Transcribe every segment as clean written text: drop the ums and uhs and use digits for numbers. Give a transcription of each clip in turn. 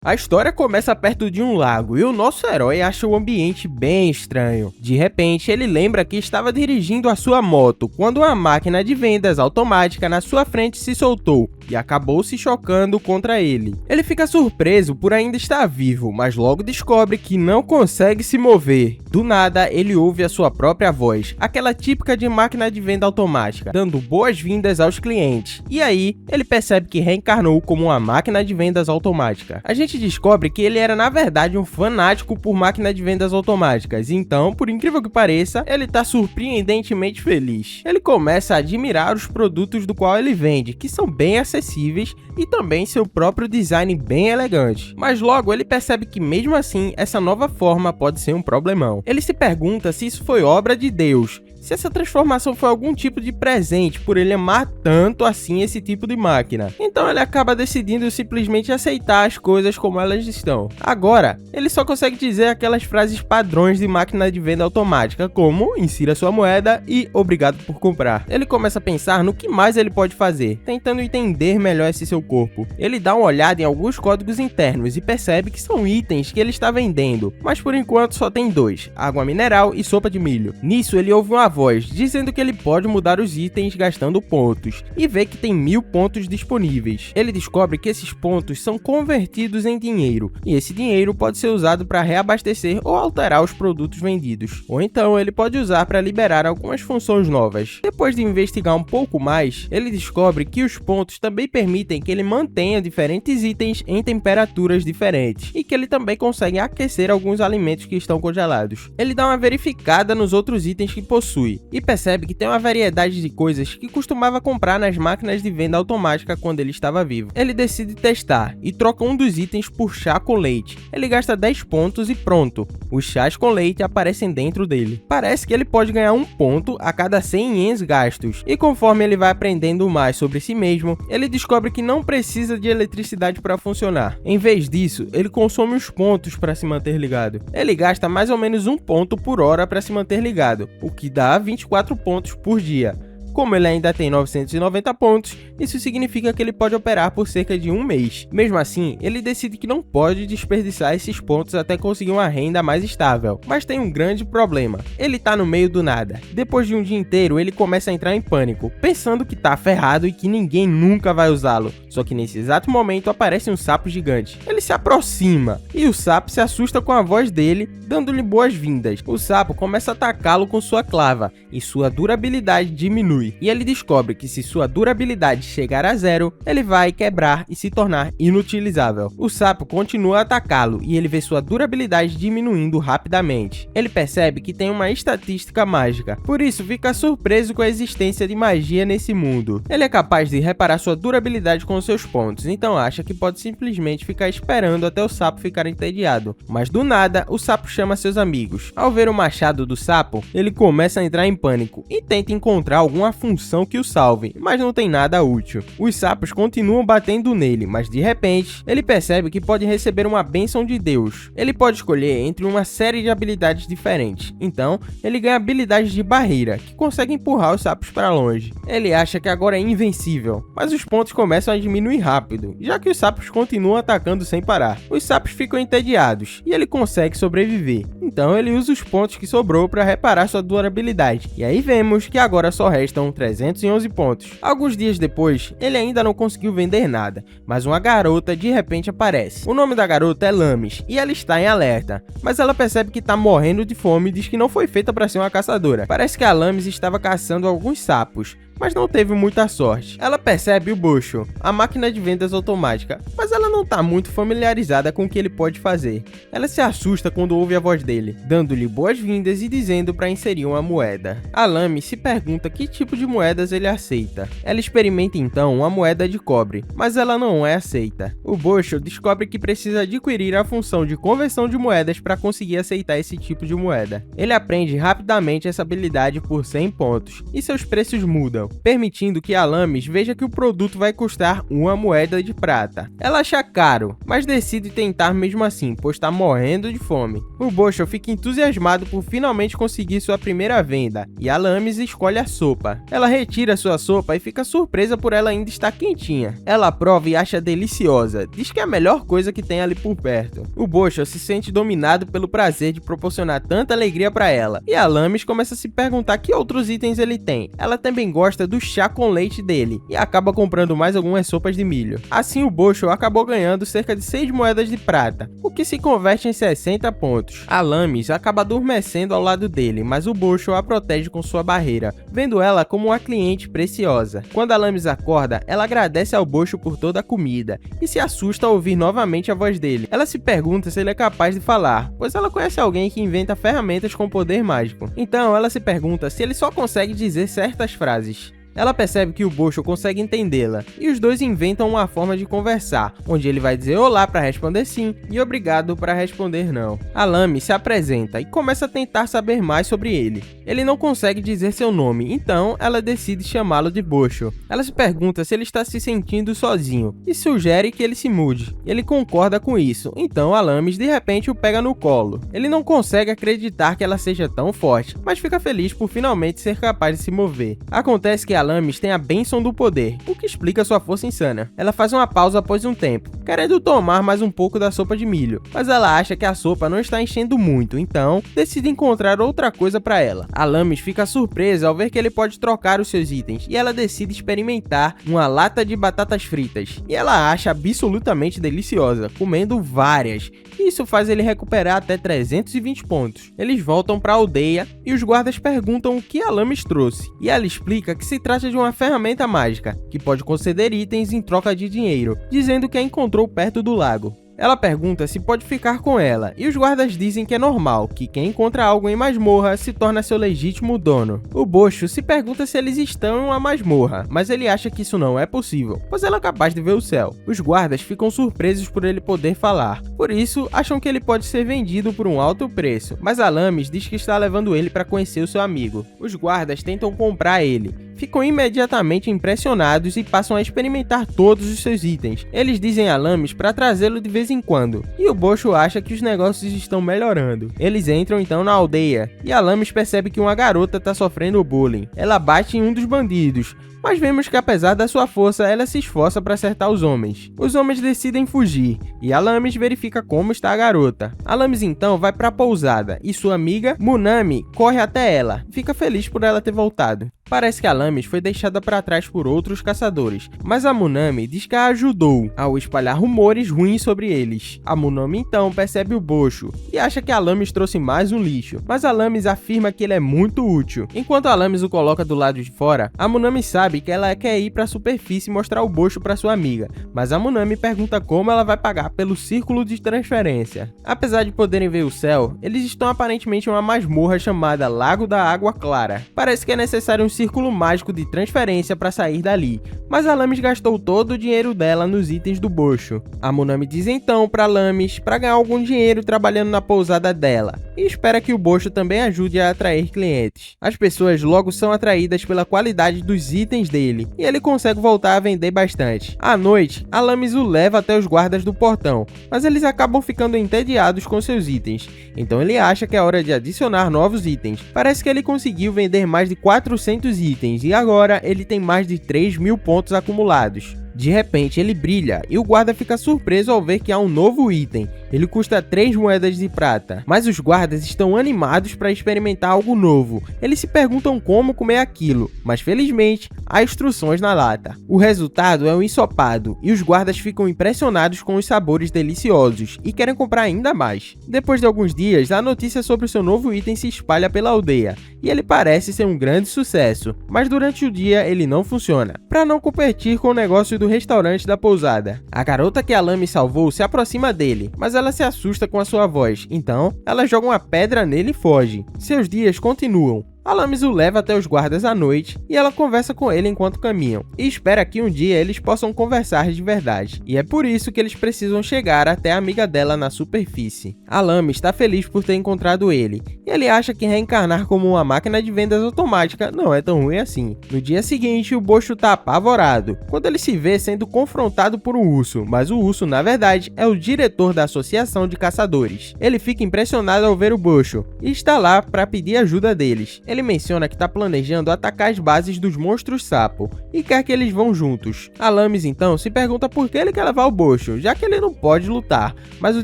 A história começa perto de um lago e o nosso herói acha o ambiente bem estranho. De repente, ele lembra que estava dirigindo a sua moto quando uma máquina de vendas automática na sua frente se soltou e acabou se chocando contra ele. Ele fica surpreso por ainda estar vivo, mas logo descobre que não consegue se mover. Do nada, ele ouve a sua própria voz, aquela típica de máquina de venda automática, dando boas-vindas aos clientes. E aí, ele percebe que reencarnou como uma máquina de vendas automática. A gente descobre que ele era na verdade um fanático por máquina de vendas automáticas, então, por incrível que pareça, ele está surpreendentemente feliz. Ele começa a admirar os produtos do qual ele vende, que são bem acessíveis e também seu próprio design bem elegante. Mas logo ele percebe que mesmo assim, essa nova forma pode ser um problemão. Ele se pergunta se isso foi obra de Deus, se essa transformação foi algum tipo de presente por ele amar tanto assim esse tipo de máquina. Então ele acaba decidindo simplesmente aceitar as coisas como elas estão. Agora, ele só consegue dizer aquelas frases padrões de máquina de venda automática, como insira sua moeda e obrigado por comprar. Ele começa a pensar no que mais ele pode fazer, tentando entender melhor esse seu corpo. Ele dá uma olhada em alguns códigos internos e percebe que são itens que ele está vendendo, mas por enquanto só tem dois: água mineral e sopa de milho. Nisso ele ouve uma voz dizendo que ele pode mudar os itens gastando pontos e vê que tem 1000 pontos disponíveis. Ele descobre que esses pontos são convertidos em dinheiro e esse dinheiro pode ser usado para reabastecer ou alterar os produtos vendidos, ou então ele pode usar para liberar algumas funções novas. Depois de investigar um pouco mais, ele descobre que os pontos também permitem que ele mantenha diferentes itens em temperaturas diferentes e que ele também consegue aquecer alguns alimentos que estão congelados. Ele dá uma verificada nos outros itens que possui e percebe que tem uma variedade de coisas que costumava comprar nas máquinas de venda automática quando ele estava vivo. Ele decide testar e troca um dos itens por chá com leite. Ele gasta 10 pontos e pronto, os chás com leite aparecem dentro dele. Parece que ele pode ganhar 1 ponto a cada 100 ienes gastos, e conforme ele vai aprendendo mais sobre si mesmo, ele descobre que não precisa de eletricidade para funcionar. Em vez disso, ele consome os pontos para se manter ligado. Ele gasta mais ou menos 1 ponto por hora para se manter ligado, o que dá 24 pontos por dia. Como ele ainda tem 990 pontos, isso significa que ele pode operar por cerca de um mês. Mesmo assim, ele decide que não pode desperdiçar esses pontos até conseguir uma renda mais estável. Mas tem um grande problema: ele tá no meio do nada. Depois de um dia inteiro, ele começa a entrar em pânico, pensando que tá ferrado e que ninguém nunca vai usá-lo. Só que nesse exato momento aparece um sapo gigante. Ele se aproxima e o sapo se assusta com a voz dele, dando-lhe boas-vindas. O sapo começa a atacá-lo com sua clava e sua durabilidade diminui. E ele descobre que se sua durabilidade chegar a 0, ele vai quebrar e se tornar inutilizável. O sapo continua a atacá-lo e ele vê sua durabilidade diminuindo rapidamente. Ele percebe que tem uma estatística mágica, por isso fica surpreso com a existência de magia nesse mundo. Ele é capaz de reparar sua durabilidade com seus pontos, então acha que pode simplesmente ficar esperando até o sapo ficar entediado. Mas do nada, o sapo chama seus amigos. Ao ver o machado do sapo, ele começa a entrar em pânico e tenta encontrar alguma função que o salve, mas não tem nada útil. Os sapos continuam batendo nele, mas de repente, ele percebe que pode receber uma bênção de Deus. Ele pode escolher entre uma série de habilidades diferentes, então ele ganha habilidades de barreira, que consegue empurrar os sapos para longe. Ele acha que agora é invencível, mas os pontos começam a diminuir rápido, já que os sapos continuam atacando sem parar. Os sapos ficam entediados, e ele consegue sobreviver. Então ele usa os pontos que sobrou para reparar sua durabilidade, e aí vemos que agora só restam 311 pontos. Alguns dias depois, ele ainda não conseguiu vender nada, mas uma garota de repente aparece. O nome da garota é Lamis, e ela está em alerta, mas ela percebe que está morrendo de fome e diz que não foi feita para ser uma caçadora. Parece que a Lamis estava caçando alguns sapos, mas não teve muita sorte. Ela percebe o Bocho, a máquina de vendas automática, mas ela não está muito familiarizada com o que ele pode fazer. Ela se assusta quando ouve a voz dele, dando-lhe boas-vindas e dizendo para inserir uma moeda. A Lamy se pergunta que tipo de moedas ele aceita. Ela experimenta então uma moeda de cobre, mas ela não é aceita. O Bocho descobre que precisa adquirir a função de conversão de moedas para conseguir aceitar esse tipo de moeda. Ele aprende rapidamente essa habilidade por 100 pontos, e seus preços mudam. permitindo que Alamis veja que o produto vai custar 1 moeda de prata. Ela acha caro, mas decide tentar mesmo assim, pois está morrendo de fome. O Bocho fica entusiasmado por finalmente conseguir sua primeira venda, e Alamis escolhe a sopa. Ela retira sua sopa e fica surpresa por ela ainda estar quentinha. Ela prova e acha deliciosa, diz que é a melhor coisa que tem ali por perto. O Bocho se sente dominado pelo prazer de proporcionar tanta alegria para ela, e Alamis começa a se perguntar que outros itens ele tem. Ela também gosta do chá com leite dele, e acaba comprando mais algumas sopas de milho. Assim o Bocho acabou ganhando cerca de 6 moedas de prata, o que se converte em 60 pontos. Alamis acaba adormecendo ao lado dele, mas o Bocho a protege com sua barreira, vendo ela como uma cliente preciosa. Quando Alamis acorda, ela agradece ao Bocho por toda a comida, e se assusta ao ouvir novamente a voz dele. Ela se pergunta se ele é capaz de falar, pois ela conhece alguém que inventa ferramentas com poder mágico. Então ela se pergunta se ele só consegue dizer certas frases. Ela percebe que o Bocho consegue entendê-la, e os dois inventam uma forma de conversar, onde ele vai dizer olá para responder sim e obrigado para responder não. Alamis se apresenta e começa a tentar saber mais sobre ele. Ele não consegue dizer seu nome, então ela decide chamá-lo de Bocho. Ela se pergunta se ele está se sentindo sozinho e sugere que ele se mude. Ele concorda com isso, então Alamis de repente o pega no colo. Ele não consegue acreditar que ela seja tão forte, mas fica feliz por finalmente ser capaz de se mover. Acontece que Alamis tem a bênção do poder, o que explica sua força insana. Ela faz uma pausa após um tempo, querendo tomar mais um pouco da sopa de milho, mas ela acha que a sopa não está enchendo muito, então decide encontrar outra coisa para ela. Alamis fica surpresa ao ver que ele pode trocar os seus itens, e ela decide experimentar uma lata de batatas fritas, e ela acha absolutamente deliciosa, comendo várias. Isso faz ele recuperar até 320 pontos. Eles voltam para a aldeia e os guardas perguntam o que Alamis trouxe, e ela explica que se trata de uma ferramenta mágica, que pode conceder itens em troca de dinheiro, dizendo que a encontrou perto do lago. Ela pergunta se pode ficar com ela, e os guardas dizem que é normal, que quem encontra algo em masmorra se torna seu legítimo dono. O Bocho se pergunta se eles estão em uma masmorra, mas ele acha que isso não é possível, pois ela é capaz de ver o céu. Os guardas ficam surpresos por ele poder falar, por isso acham que ele pode ser vendido por um alto preço, mas Alamis diz que está levando ele para conhecer o seu amigo. Os guardas tentam comprar ele, ficam imediatamente impressionados e passam a experimentar todos os seus itens. Eles dizem a Alamis para trazê-lo de vez em quando, e o Bocho acha que os negócios estão melhorando. Eles entram então na aldeia, e Alamis percebe que uma garota está sofrendo bullying. Ela bate em um dos bandidos, mas vemos que apesar da sua força, ela se esforça para acertar os homens. Os homens decidem fugir, e Alamis verifica como está a garota. Alamis então vai para a pousada, e sua amiga, Munami, corre até ela. Fica feliz por ela ter voltado. Parece que Alamis foi deixada para trás por outros caçadores, mas a Munami diz que a ajudou ao espalhar rumores ruins sobre eles. A Munami então percebe o Bocho e acha que Alamis trouxe mais um lixo, mas Alamis afirma que ele é muito útil. Enquanto Alamis o coloca do lado de fora, a Munami sabe que ela quer ir para a superfície e mostrar o Bocho para sua amiga, mas a Munami pergunta como ela vai pagar pelo círculo de transferência. Apesar de poderem ver o céu, eles estão aparentemente em uma masmorra chamada Lago da Água Clara. Parece que é necessário um círculo mágico de transferência para sair dali, mas Alamis gastou todo o dinheiro dela nos itens do Bocho. A Munami diz então para Alamis para ganhar algum dinheiro trabalhando na pousada dela, e espera que o Bocho também ajude a atrair clientes. As pessoas logo são atraídas pela qualidade dos itens dele, e ele consegue voltar a vender bastante. À noite, Alamis o leva até os guardas do portão, mas eles acabam ficando entediados com seus itens, então ele acha que é hora de adicionar novos itens. Parece que ele conseguiu vender mais de 400 itens e agora ele tem mais de 3.000 pontos acumulados. De repente ele brilha e o guarda fica surpreso ao ver que há um novo item. Ele custa 3 moedas de prata, mas os guardas estão animados para experimentar algo novo. Eles se perguntam como comer aquilo, mas felizmente há instruções na lata. O resultado é um ensopado e os guardas ficam impressionados com os sabores deliciosos e querem comprar ainda mais. Depois de alguns dias, a notícia sobre o seu novo item se espalha pela aldeia e ele parece ser um grande sucesso, mas durante o dia ele não funciona, para não competir com o negócio do restaurante da pousada. A garota que Alamis salvou se aproxima dele, mas ela se assusta com a sua voz, então ela joga uma pedra nele e foge. Seus dias continuam. Alamis o leva até os guardas à noite e ela conversa com ele enquanto caminham, e espera que um dia eles possam conversar de verdade. E é por isso que eles precisam chegar até a amiga dela na superfície. Alamis está feliz por ter encontrado ele, e ele acha que reencarnar como uma máquina de vendas automática não é tão ruim assim. No dia seguinte, o Boscho tá apavorado, quando ele se vê sendo confrontado por um urso, mas o urso, na verdade, é o diretor da Associação de Caçadores. Ele fica impressionado ao ver o Boscho, e está lá para pedir ajuda deles. Ele menciona que está planejando atacar as bases dos monstros sapo, e quer que eles vão juntos. Alamis então se pergunta por que ele quer levar o Boscho, já que ele não pode lutar, mas o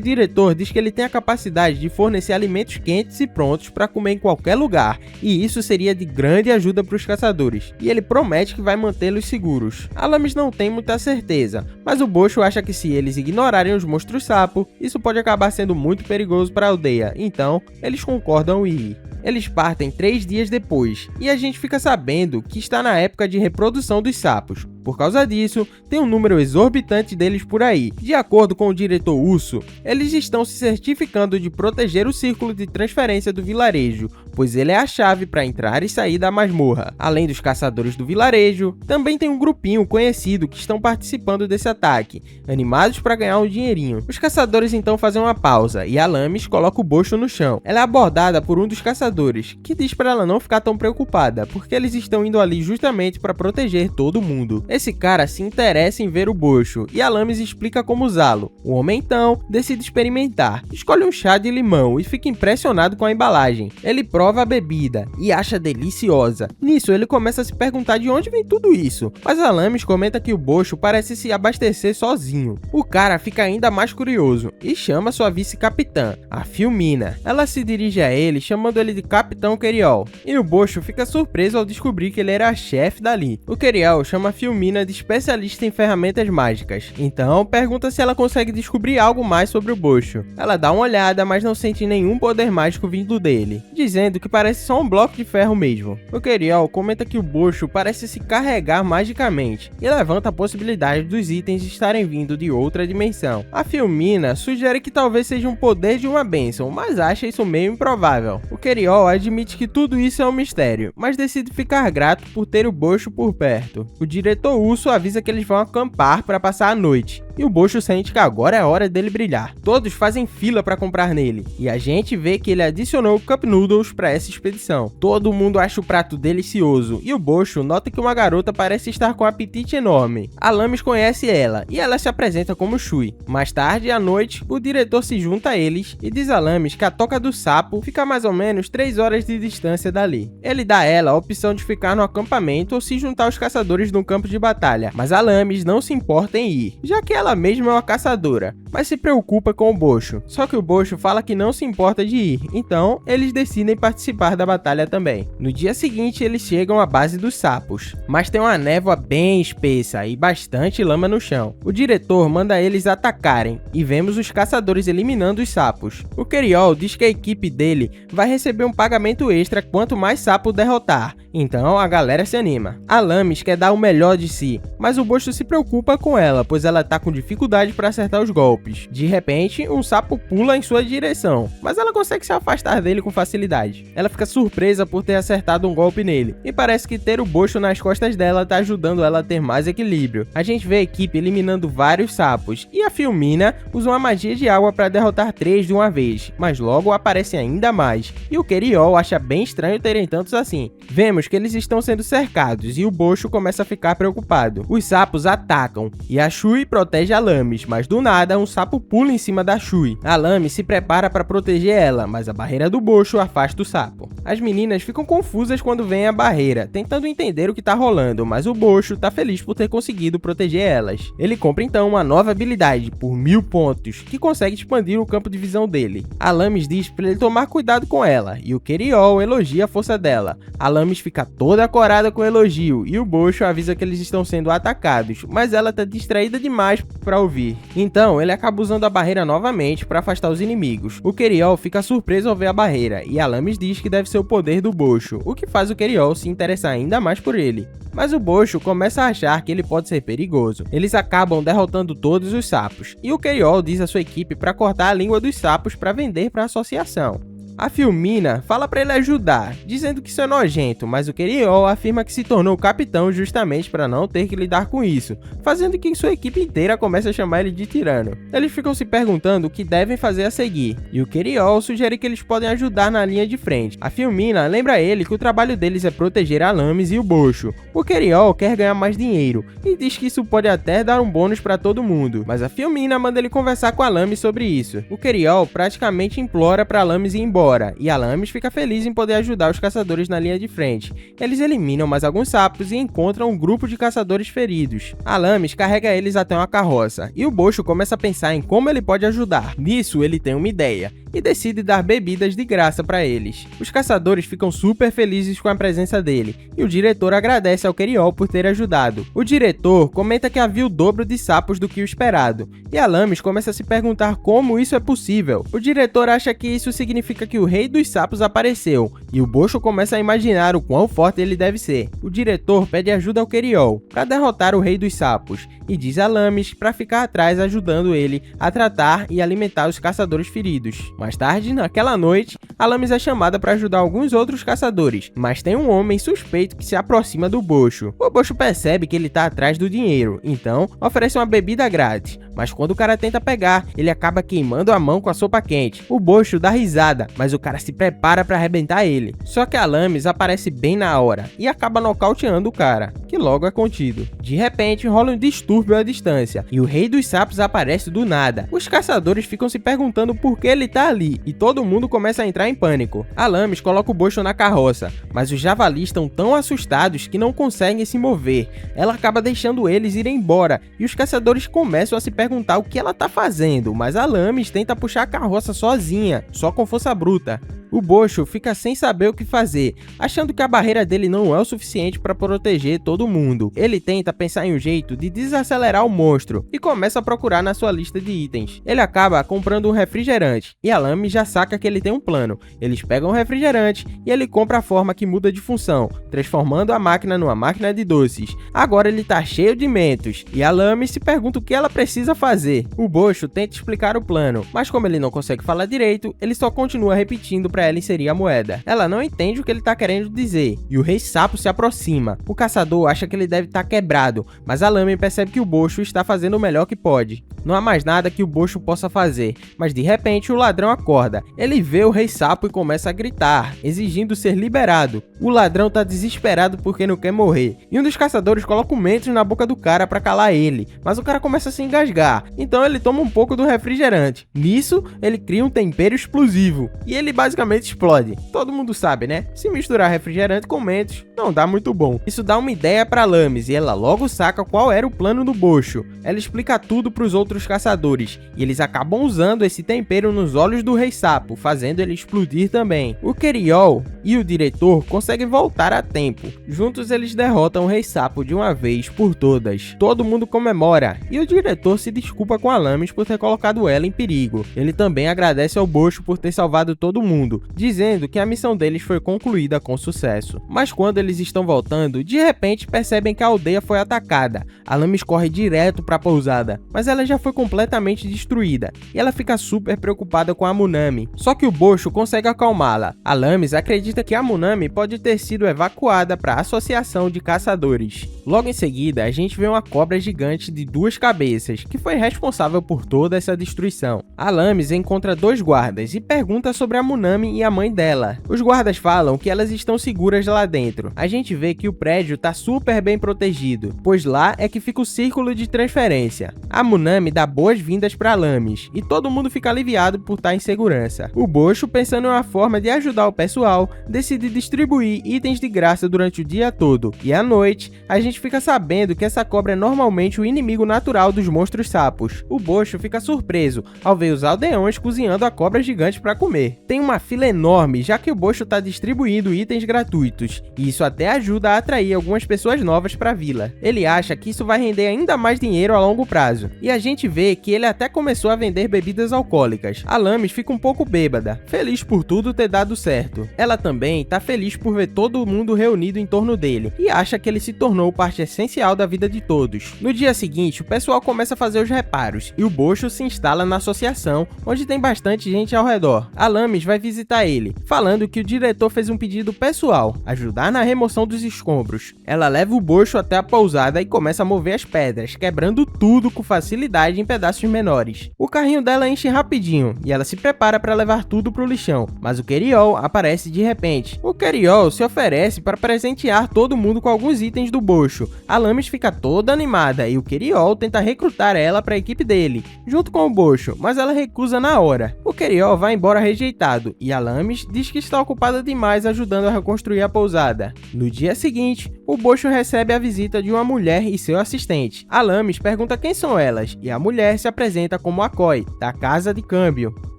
diretor diz que ele tem a capacidade de fornecer alimentos quentes e prontos para comer em qualquer lugar, e isso seria de grande ajuda para os caçadores, e ele promete que vai mantê-los seguros. Alamis não tem muita certeza, mas o Boscho acha que se eles ignorarem os monstros sapo, isso pode acabar sendo muito perigoso para a aldeia, então eles concordam em ir. Eles partem 3 dias depois, e a gente fica sabendo que está na época de reprodução dos sapos. Por causa disso, tem um número exorbitante deles por aí. De acordo com o diretor Urso, eles estão se certificando de proteger o círculo de transferência do vilarejo, pois ele é a chave para entrar e sair da masmorra. Além dos caçadores do vilarejo, também tem um grupinho conhecido que estão participando desse ataque, animados para ganhar um dinheirinho. Os caçadores então fazem uma pausa, e Alamis coloca o Boscho no chão. Ela é abordada por um dos caçadores, que diz para ela não ficar tão preocupada, porque eles estão indo ali justamente para proteger todo mundo. Esse cara se interessa em ver o Boscho, e Alamis explica como usá-lo. O homem então decide experimentar, escolhe um chá de limão e fica impressionado com a embalagem. Ele prova a bebida e acha deliciosa. Nisso ele começa a se perguntar de onde vem tudo isso, mas Alamis comenta que o Boscho parece se abastecer sozinho. O cara fica ainda mais curioso e chama sua vice-capitã, a Filmina. Ela se dirige a ele chamando ele de Capitão Queriol, e o Boscho fica surpreso ao descobrir que ele era a chefe dali. O Queriol chama a Filmina de especialista em ferramentas mágicas, então pergunta se ela consegue descobrir algo mais sobre o Boscho. Ela dá uma olhada, mas não sente nenhum poder mágico vindo dele, dizendo que parece só um bloco de ferro mesmo. O Queriol comenta que o Boscho parece se carregar magicamente, e levanta a possibilidade dos itens estarem vindo de outra dimensão. A Filmina sugere que talvez seja um poder de uma bênção, mas acha isso meio improvável. O Queriol admite que tudo isso é um mistério, mas decide ficar grato por ter o Boscho por perto. O diretor Urso avisa que eles vão acampar para passar a noite, e o Boscho sente que agora é a hora dele brilhar. Todos fazem fila para comprar nele, e a gente vê que ele adicionou Cup Noodles para essa expedição. Todo mundo acha o prato delicioso, e o Boscho nota que uma garota parece estar com um apetite enorme. Alamis conhece ela, e ela se apresenta como Shui. Mais tarde, à noite, o diretor se junta a eles e diz a Alamis que a Toca do Sapo fica a mais ou menos 3 horas de distância dali. Ele dá a ela a opção de ficar no acampamento ou se juntar aos caçadores no campo de batalha, mas Alamis não se importa em ir, já que ela mesma é uma caçadora, mas se preocupa com o Boscho. Só que o Boscho fala que não se importa de ir, então eles decidem participar da batalha também. No dia seguinte eles chegam à base dos sapos, mas tem uma névoa bem espessa e bastante lama no chão. O diretor manda eles atacarem, e vemos os caçadores eliminando os sapos. O Queriol diz que a equipe dele vai receber um pagamento extra quanto mais sapo derrotar, então a galera se anima. Alamis quer dar o melhor de si, mas o Boscho se preocupa com ela, pois ela tá com dificuldade para acertar os golpes. De repente, um sapo pula em sua direção, mas ela consegue se afastar dele com facilidade. Ela fica surpresa por ter acertado um golpe nele, e parece que ter o Boscho nas costas dela tá ajudando ela a ter mais equilíbrio. A gente vê a equipe eliminando vários sapos, e a Filmina usa uma magia de água para derrotar 3 de uma vez, mas logo aparecem ainda mais, e o Queriol acha bem estranho terem tantos assim. Vemos que eles estão sendo cercados, e o Boscho começa a ficar preocupado. Os sapos atacam, e a Shui protege a Alamis, mas do nada um sapo pula em cima da Shui. A Alamis se prepara para proteger ela, mas a barreira do Boscho afasta o sapo. As meninas ficam confusas quando veem a barreira, tentando entender o que tá rolando, mas o Boscho tá feliz por ter conseguido proteger elas. Ele compra então uma nova habilidade por 1000 pontos, que consegue expandir o campo de visão dele. A Alamis diz para ele tomar cuidado com ela, e o Queriol elogia a força dela. A Alamis fica toda corada com o elogio, e o Boscho avisa que eles estão sendo atacados, mas ela tá distraída demais para ouvir. Então ele acaba usando a barreira novamente para afastar os inimigos. O Queriol fica surpreso ao ver a barreira, e Alamis diz que deve ser o poder do Boscho, o que faz o Queriol se interessar ainda mais por ele. Mas o Boscho começa a achar que ele pode ser perigoso. Eles acabam derrotando todos os sapos, e o Queriol diz à sua equipe para cortar a língua dos sapos para vender para a associação. A Filmina fala pra ele ajudar, dizendo que isso é nojento, mas o Queriol afirma que se tornou capitão justamente para não ter que lidar com isso, fazendo que sua equipe inteira comece a chamar ele de tirano. Eles ficam se perguntando o que devem fazer a seguir, e o Queriol sugere que eles podem ajudar na linha de frente. A Filmina lembra ele que o trabalho deles é proteger a Lames e o Bocho. O Queriol quer ganhar mais dinheiro, e diz que isso pode até dar um bônus para todo mundo, mas a Filmina manda ele conversar com a Lames sobre isso. O Queriol praticamente implora para a Lames ir embora, e a Lames fica feliz em poder ajudar os caçadores na linha de frente. Eles eliminam mais alguns sapos e encontram um grupo de caçadores feridos. A Lames carrega eles até uma carroça, e o Bocho começa a pensar em como ele pode ajudar. Nisso, ele tem uma ideia, e decide dar bebidas de graça para eles. Os caçadores ficam super felizes com a presença dele, e o diretor agradece ao Queriol por ter ajudado. O diretor comenta que havia o dobro de sapos do que o esperado, e a Lames começa a se perguntar como isso é possível. O diretor acha que isso significa que o rei dos sapos apareceu, e o Bocho começa a imaginar o quão forte ele deve ser. O diretor pede ajuda ao Queriol para derrotar o rei dos sapos, e diz a Lames para ficar atrás ajudando ele a tratar e alimentar os caçadores feridos. Mais tarde, naquela noite, a Lames é chamada para ajudar alguns outros caçadores, mas tem um homem suspeito que se aproxima do Bocho. O Bocho percebe que ele está atrás do dinheiro, então oferece uma bebida grátis, mas quando o cara tenta pegar, ele acaba queimando a mão com a sopa quente. O Bocho dá risada, mas o cara se prepara para arrebentar ele. Só que a Lames aparece bem na hora e acaba nocauteando o cara, que logo é contido. De repente, rola um distúrbio à distância e o rei dos sapos aparece do nada. Os caçadores ficam se perguntando por que ele tá ali e todo mundo começa a entrar em pânico. A Lames coloca o Bocho na carroça, mas os javalis estão tão assustados que não conseguem se mover. Ela acaba deixando eles irem embora e os caçadores começam a se perguntar o que ela tá fazendo, mas a Lames tenta puxar a carroça sozinha, só com força bruta. O Bocho fica sem saber o que fazer, achando que a barreira dele não é o suficiente para proteger todo mundo. Ele tenta pensar em um jeito de desacelerar o monstro e começa a procurar na sua lista de itens. Ele acaba comprando um refrigerante e a Lames já saca que ele tem um plano. Eles pegam o refrigerante e ele compra a forma que muda de função, transformando a máquina numa máquina de doces. Agora ele tá cheio de mentos e a Lames se pergunta o que ela precisa fazer. O Bocho tenta explicar o plano, mas como ele não consegue falar direito, ele só continua repetindo para ela inserir a moeda. Ela não entende o que ele tá querendo dizer, e o rei sapo se aproxima. O caçador acha que ele deve estar quebrado, mas a Lames percebe que o Bocho está fazendo o melhor que pode. Não há mais nada que o Bocho possa fazer, mas de repente o ladrão acorda. Ele vê o rei sapo e começa a gritar, exigindo ser liberado. O ladrão tá desesperado porque não quer morrer, e um dos caçadores coloca o mentos na boca do cara para calar ele, mas o cara começa a se engasgar, então ele toma um pouco do refrigerante. Nisso, ele cria um tempero explosivo, e ele basicamente explode. Todo mundo sabe, né? Se misturar refrigerante com mentos, não dá muito bom. Isso dá uma ideia pra Lames, e ela logo saca qual era o plano do Bocho. Ela explica tudo pros outros caçadores, e eles acabam usando esse tempero nos olhos do rei sapo, fazendo ele explodir também. O Queriol e o diretor conseguem voltar a tempo. Juntos eles derrotam o rei sapo de uma vez por todas. Todo mundo comemora, e o diretor se desculpa com a Lames por ter colocado ela em perigo. Ele também agradece ao Bocho por ter salvado todo mundo, dizendo que a missão deles foi concluída com sucesso. Mas quando eles estão voltando, de repente percebem que a aldeia foi atacada. A Lames corre direto para a pousada, mas ela já foi completamente destruída, e ela fica super preocupada com a Munami. Só que o Bocho consegue acalmá-la. A Lames acredita que a Munami pode ter sido evacuada para a Associação de Caçadores. Logo em seguida, a gente vê uma cobra gigante de 2 cabeças, que foi responsável por toda essa destruição. A Lames encontra 2 guardas e pergunta sobre a Munami e a mãe dela. Os guardas falam que elas estão seguras lá dentro. A gente vê que o prédio tá super bem protegido, pois lá é que fica o círculo de transferência. A Munami dá boas-vindas para Lames, e todo mundo fica aliviado por estar em segurança. O Bocho, pensando em uma forma de ajudar o pessoal, decide distribuir itens de graça durante o dia todo, e à noite, a gente fica sabendo que essa cobra é normalmente o inimigo natural dos monstros sapos. O Bocho fica surpreso ao ver os aldeões cozinhando a cobra gigante para comer. Tem uma fila enorme, já que o Bocho está distribuindo itens gratuitos, e isso até ajuda a atrair algumas pessoas novas para a vila. Ele acha que isso vai render ainda mais dinheiro a longo prazo, e a gente vê que ele até começou a vender bebidas alcoólicas. A Lames fica um pouco bêbada, feliz por tudo ter dado certo. Ela também também tá feliz por ver todo mundo reunido em torno dele e acha que ele se tornou parte essencial da vida de todos. No dia seguinte, o pessoal começa a fazer os reparos e o Bocho se instala na associação, onde tem bastante gente ao redor. Alamis vai visitar ele, falando que o diretor fez um pedido pessoal, ajudar na remoção dos escombros. Ela leva o Bocho até a pousada e começa a mover as pedras, quebrando tudo com facilidade em pedaços menores. O carrinho dela enche rapidinho e ela se prepara para levar tudo pro lixão, mas o Keriol aparece de repente. O Keriol se oferece para presentear todo mundo com alguns itens do Bocho. Alamis fica toda animada e o Keriol tenta recrutar ela para a equipe dele, junto com o Bocho, mas ela recusa na hora. O Keriol vai embora rejeitado e Alamis diz que está ocupada demais ajudando a reconstruir a pousada. No dia seguinte, o Bocho recebe a visita de uma mulher e seu assistente. Alamis pergunta quem são elas e a mulher se apresenta como a Koi, da casa de câmbio.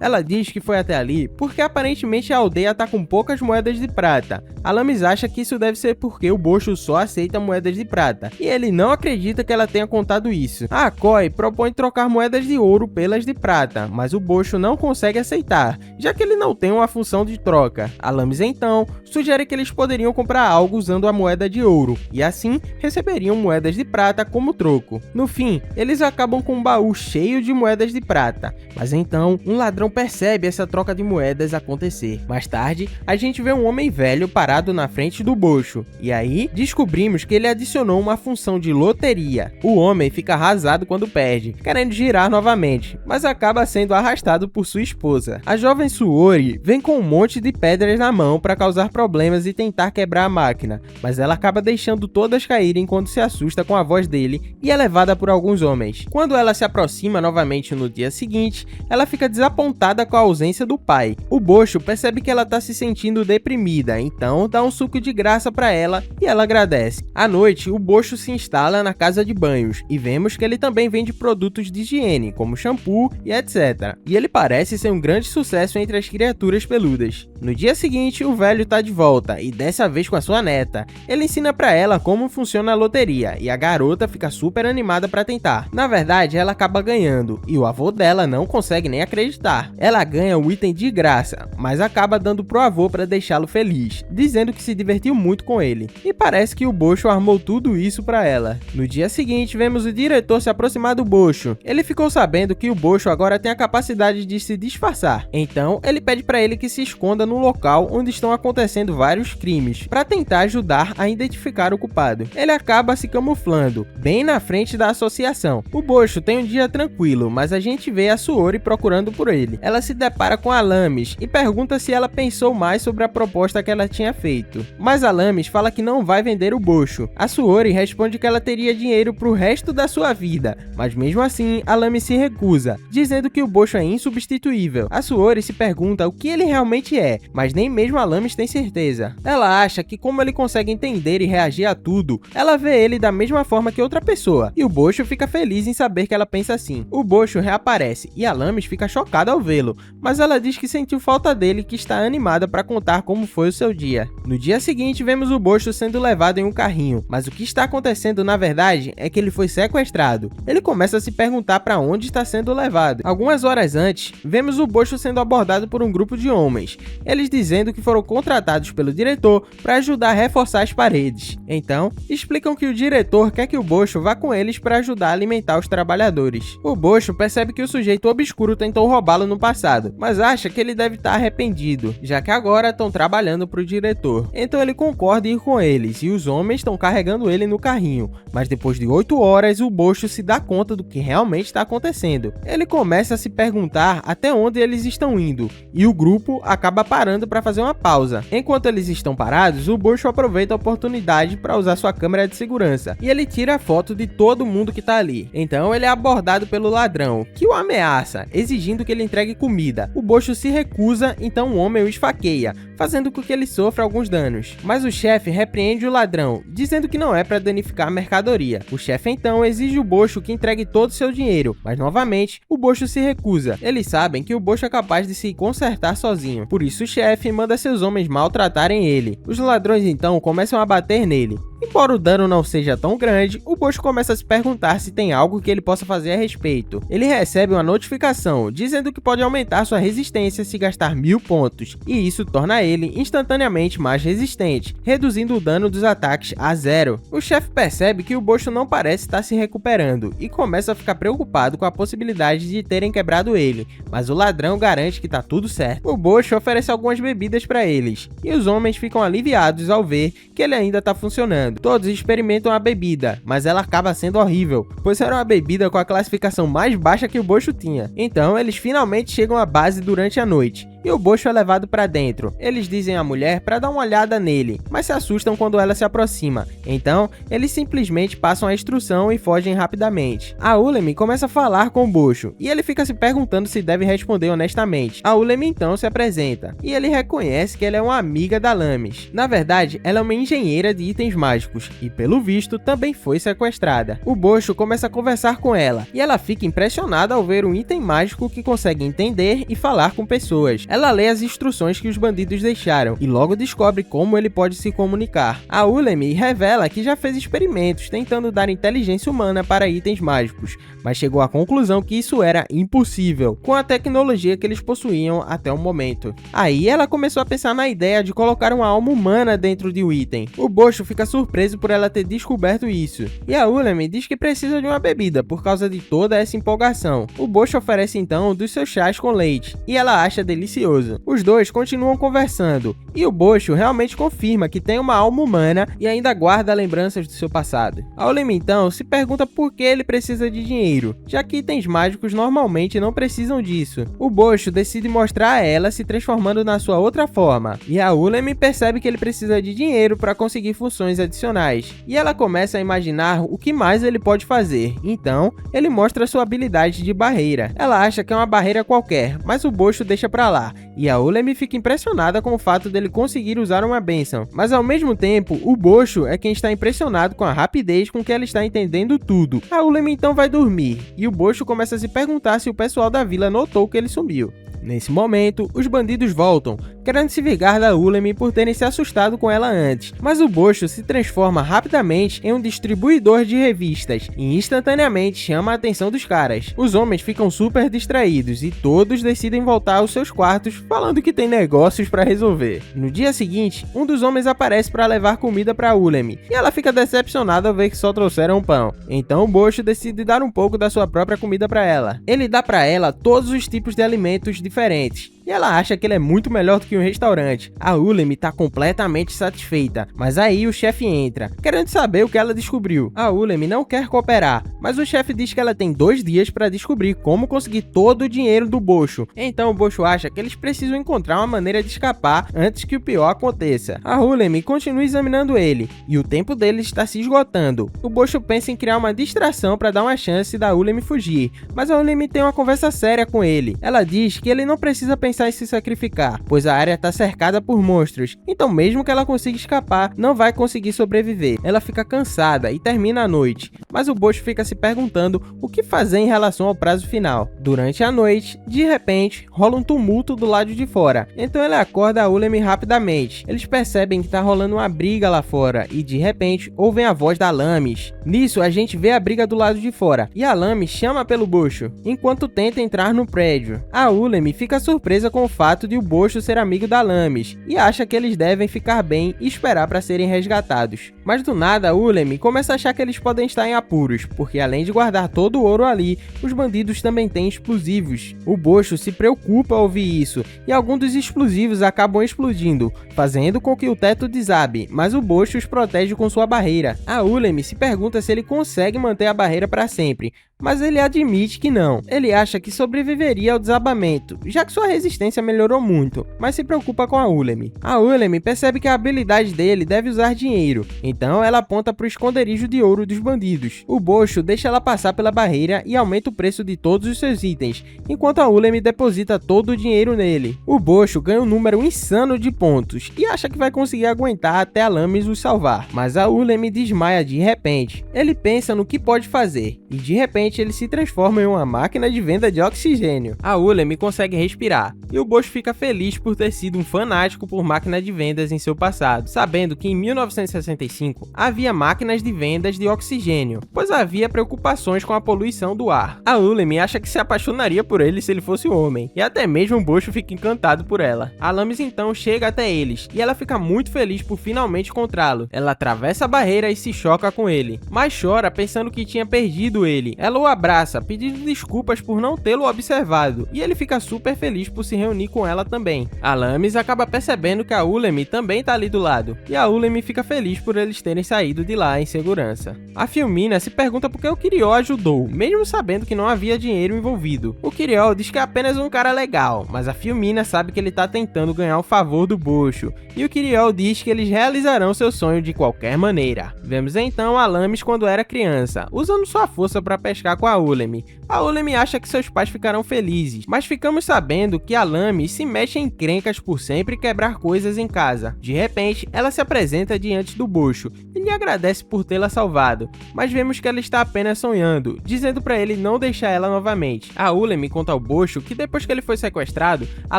Ela diz que foi até ali porque aparentemente a aldeia tá com poucas moedas de prata. Alamis acha que isso deve ser porque o Bocho só aceita moedas de prata, e ele não acredita que ela tenha contado isso. A Koi propõe trocar moedas de ouro pelas de prata, mas o Bocho não consegue aceitar, já que ele não tem uma função de troca. Alamis então sugere que eles poderiam comprar algo usando a moeda de ouro, e assim receberiam moedas de prata como troco. No fim, eles acabam com um baú cheio de moedas de prata, mas então um ladrão percebe essa troca de moedas acontecer. Mais tarde, a gente vê um homem velho parado na frente do Bocho, e aí descobrimos que ele adicionou uma função de loteria. O homem fica arrasado quando perde, querendo girar novamente, mas acaba sendo arrastado por sua esposa. A jovem Suori vem com um monte de pedras na mão para causar problemas e tentar quebrar a máquina, mas ela acaba deixando todas caírem quando se assusta com a voz dele e é levada por alguns homens. Quando ela se aproxima novamente no dia seguinte, ela fica desapontada com a ausência do pai. O Bocho percebe que ela tá se sentindo deprimida, então dá um suco de graça para ela e ela agradece. À noite, o Bocho se instala na casa de banhos e vemos que ele também vende produtos de higiene, como shampoo e etc. E ele parece ser um grande sucesso entre as criaturas peludas. No dia seguinte, o velho tá de volta e dessa vez com a sua neta. Ele ensina para ela como funciona a loteria e a garota fica super animada para tentar. Na verdade, ela acaba ganhando e o avô dela não consegue nem acreditar. Ela ganha o item de graça, mas acaba dando pro avô para deixá-lo feliz, dizendo que se divertiu muito com ele. E parece que o Bocho armou tudo isso para ela. No dia seguinte, vemos o diretor se aproximar do Bocho. Ele ficou sabendo que o Bocho agora tem a capacidade de se disfarçar. Então, ele pede para ele que se esconda no local onde estão acontecendo vários crimes, para tentar ajudar a identificar o culpado. Ele acaba se camuflando, bem na frente da associação. O Bocho tem um dia tranquilo, mas a gente vê a Suori procurando por ele. Ela se depara com Alamis e pergunta se ela pensou mais sobre a proposta que ela tinha feito. Mas Alamis fala que não vai vender o Bocho. A Suori responde que ela teria dinheiro pro resto da sua vida, mas mesmo assim Alamis se recusa, dizendo que o Bocho é insubstituível. A Suori se pergunta o que ele realmente é, mas nem mesmo Alamis tem certeza. Ela acha que como ele consegue entender e reagir a tudo, ela vê ele da mesma forma que outra pessoa, e o Bocho fica feliz em saber que ela pensa assim. O Bocho reaparece e Alamis fica chocada ao vê-lo, mas ela diz que sentiu falta dele e que está animada para contar como foi o seu dia. No dia seguinte, vemos o Bocho sendo levado em um carrinho, mas o que está acontecendo na verdade é que ele foi sequestrado. Ele começa a se perguntar para onde está sendo levado. Algumas horas antes, vemos o Bocho sendo abordado por um grupo de homens, eles dizendo que foram contratados pelo diretor para ajudar a reforçar as paredes. Então, explicam que o diretor quer que o Bocho vá com eles para ajudar a alimentar os trabalhadores. O Bocho percebe que o sujeito obscuro tentou roubá-lo no passado, mas acha que ele deve estar arrependido, já que agora estão trabalhando para o diretor. Então ele concorda em ir com eles, e os homens estão carregando ele no carrinho, mas depois de 8 horas o Bocho se dá conta do que realmente está acontecendo. Ele começa a se perguntar até onde eles estão indo, e o grupo acaba parando para fazer uma pausa. Enquanto eles estão parados, o Bocho aproveita a oportunidade para usar sua câmera de segurança, e ele tira a foto de todo mundo que está ali. Então ele é abordado pelo ladrão, que o ameaça, exigindo que ele entregue comida. O Bocho se recusa, então o homem o esfaqueia, fazendo com que ele sofra alguns danos. Mas o chefe repreende o ladrão, dizendo que não é para danificar a mercadoria. O chefe então exige o Bocho que entregue todo o seu dinheiro, mas novamente o Bocho se recusa. Eles sabem percebem que o Boscho é capaz de se consertar sozinho, por isso o chefe manda seus homens maltratarem ele. Os ladrões então começam a bater nele. Embora o dano não seja tão grande, o Boscho começa a se perguntar se tem algo que ele possa fazer a respeito. Ele recebe uma notificação dizendo que pode aumentar sua resistência se gastar 1000 pontos, e isso torna ele instantaneamente mais resistente, reduzindo o dano dos ataques a 0. O chefe percebe que o Boscho não parece estar se recuperando e começa a ficar preocupado com a possibilidade de terem quebrado ele, mas o ladrão garante que tá tudo certo. O Boscho oferece algumas bebidas para eles, e os homens ficam aliviados ao ver que ele ainda tá funcionando. Todos experimentam a bebida, mas ela acaba sendo horrível, pois era uma bebida com a classificação mais baixa que o Boscho tinha. Então eles finalmente chegam à base durante a noite, e o Boscho é levado para dentro. Eles dizem à mulher para dar uma olhada nele, mas se assustam quando ela se aproxima. Então, eles simplesmente passam a instrução e fogem rapidamente. A Ulemi começa a falar com o Boscho, e ele fica se perguntando se deve responder honestamente. A Ulemi então se apresenta, e ele reconhece que ela é uma amiga da Lames. Na verdade, ela é uma engenheira de itens mágicos, e pelo visto, também foi sequestrada. O Boscho começa a conversar com ela, e ela fica impressionada ao ver um item mágico que consegue entender e falar com pessoas. Ela lê as instruções que os bandidos deixaram e logo descobre como ele pode se comunicar. A Ulemi revela que já fez experimentos tentando dar inteligência humana para itens mágicos, mas chegou à conclusão que isso era impossível com a tecnologia que eles possuíam até o momento. Aí ela começou a pensar na ideia de colocar uma alma humana dentro de um item. O Boscho fica surpreso por ela ter descoberto isso, e a Ulemi diz que precisa de uma bebida por causa de toda essa empolgação. O Boscho oferece então um dos seus chás com leite, e ela acha delicioso. Os dois continuam conversando, e o Boscho realmente confirma que tem uma alma humana e ainda guarda lembranças do seu passado. A Ulemi então se pergunta por que ele precisa de dinheiro, já que itens mágicos normalmente não precisam disso. O Boscho decide mostrar a ela se transformando na sua outra forma, e a Ulemi percebe que ele precisa de dinheiro para conseguir funções adicionais, e ela começa a imaginar o que mais ele pode fazer. Então, ele mostra sua habilidade de barreira. Ela acha que é uma barreira qualquer, mas o Boscho deixa pra lá, e a Ulemi fica impressionada com o fato dele conseguir usar uma bênção, mas ao mesmo tempo, o Boscho é quem está impressionado com a rapidez com que ela está entendendo tudo. A Ulemi então vai dormir, e o Boscho começa a se perguntar se o pessoal da vila notou que ele sumiu. Nesse momento, os bandidos voltam, querendo se vingar da Ulemi por terem se assustado com ela antes, mas o Boscho se transforma rapidamente em um distribuidor de revistas e instantaneamente chama a atenção dos caras. Os homens ficam super distraídos e todos decidem voltar aos seus quartos falando que tem negócios para resolver. No dia seguinte, um dos homens aparece para levar comida para Ulemi e ela fica decepcionada ao ver que só trouxeram pão. Então o Boscho decide dar um pouco da sua própria comida para ela. Ele dá para ela todos os tipos de alimentos diferentes, e ela acha que ele é muito melhor do que um restaurante. A Ulemi tá completamente satisfeita, mas aí o chefe entra, querendo saber o que ela descobriu. A Ulemi não quer cooperar, mas o chefe diz que ela tem 2 dias para descobrir como conseguir todo o dinheiro do Boscho. Então o Boscho acha que eles precisam encontrar uma maneira de escapar antes que o pior aconteça. A Ulemi continua examinando ele, e o tempo dele está se esgotando. O Boscho pensa em criar uma distração para dar uma chance da Ulemi fugir, mas a Ulemi tem uma conversa séria com ele. Ela diz que ele não precisa pensar em se sacrificar, pois a área está cercada por monstros, então mesmo que ela consiga escapar, não vai conseguir sobreviver. Ela fica cansada e termina a noite, mas o Boscho fica se perguntando o que fazer em relação ao prazo final. Durante a noite, de repente, rola um tumulto do lado de fora, então ele acorda a Ulemi rapidamente. Eles percebem que tá rolando uma briga lá fora, e de repente, ouvem a voz da Lames. Nisso, a gente vê a briga do lado de fora, e a Lames chama pelo Boscho, enquanto tenta entrar no prédio. A Ulemi fica surpresa com o fato de o Boscho ser amigo da Lames e acha que eles devem ficar bem e esperar para serem resgatados. Mas do nada a Ulemi começa a achar que eles podem estar em apuros, porque além de guardar todo o ouro ali, os bandidos também têm explosivos. O Boscho se preocupa ao ouvir isso e alguns dos explosivos acabam explodindo, fazendo com que o teto desabe, mas o Boscho os protege com sua barreira. A Ulemi se pergunta se ele consegue manter a barreira para sempre, mas ele admite que não. Ele acha que sobreviveria ao desabamento, já que sua resistência melhorou muito, mas se preocupa com a Ulemi. A Ulemi percebe que a habilidade dele deve usar dinheiro, então ela aponta para o esconderijo de ouro dos bandidos. O Boscho deixa ela passar pela barreira e aumenta o preço de todos os seus itens, enquanto a Ulemi deposita todo o dinheiro nele. O Boscho ganha um número insano de pontos e acha que vai conseguir aguentar até a Lames os salvar, mas a Ulemi desmaia de repente. Ele pensa no que pode fazer, e de repente repente ele se transforma em uma máquina de venda de oxigênio. A Ullemy consegue respirar, e o Boscho fica feliz por ter sido um fanático por máquina de vendas em seu passado, sabendo que em 1965 havia máquinas de vendas de oxigênio, pois havia preocupações com a poluição do ar. A Ullemy acha que se apaixonaria por ele se ele fosse homem, e até mesmo o Boscho fica encantado por ela. A Lames então chega até eles, e ela fica muito feliz por finalmente encontrá-lo. Ela atravessa a barreira e se choca com ele, mas chora pensando que tinha perdido ele. Ela o abraça, pedindo desculpas por não tê-lo observado, e ele fica super feliz por se reunir com ela também. A Lames acaba percebendo que a Ullemy também tá ali do lado, e a Ullemy fica feliz por eles terem saído de lá em segurança. A Filmina se pergunta por que o Kirill ajudou, mesmo sabendo que não havia dinheiro envolvido. O Kirill diz que é apenas um cara legal, mas a Filmina sabe que ele tá tentando ganhar o favor do Boscho, e o Kirill diz que eles realizarão seu sonho de qualquer maneira. Vemos então a Lames quando era criança, usando sua força para pescar com a Ullemy. A Ullemy acha que seus pais ficarão felizes, mas ficamos sabendo que a Lames se mexe em encrencas por sempre quebrar coisas em casa. De repente, ela se apresenta diante do Boscho e lhe agradece por tê-la salvado, mas vemos que ela está apenas sonhando, dizendo para ele não deixar ela novamente. A Ullemy conta ao Boscho que depois que ele foi sequestrado, a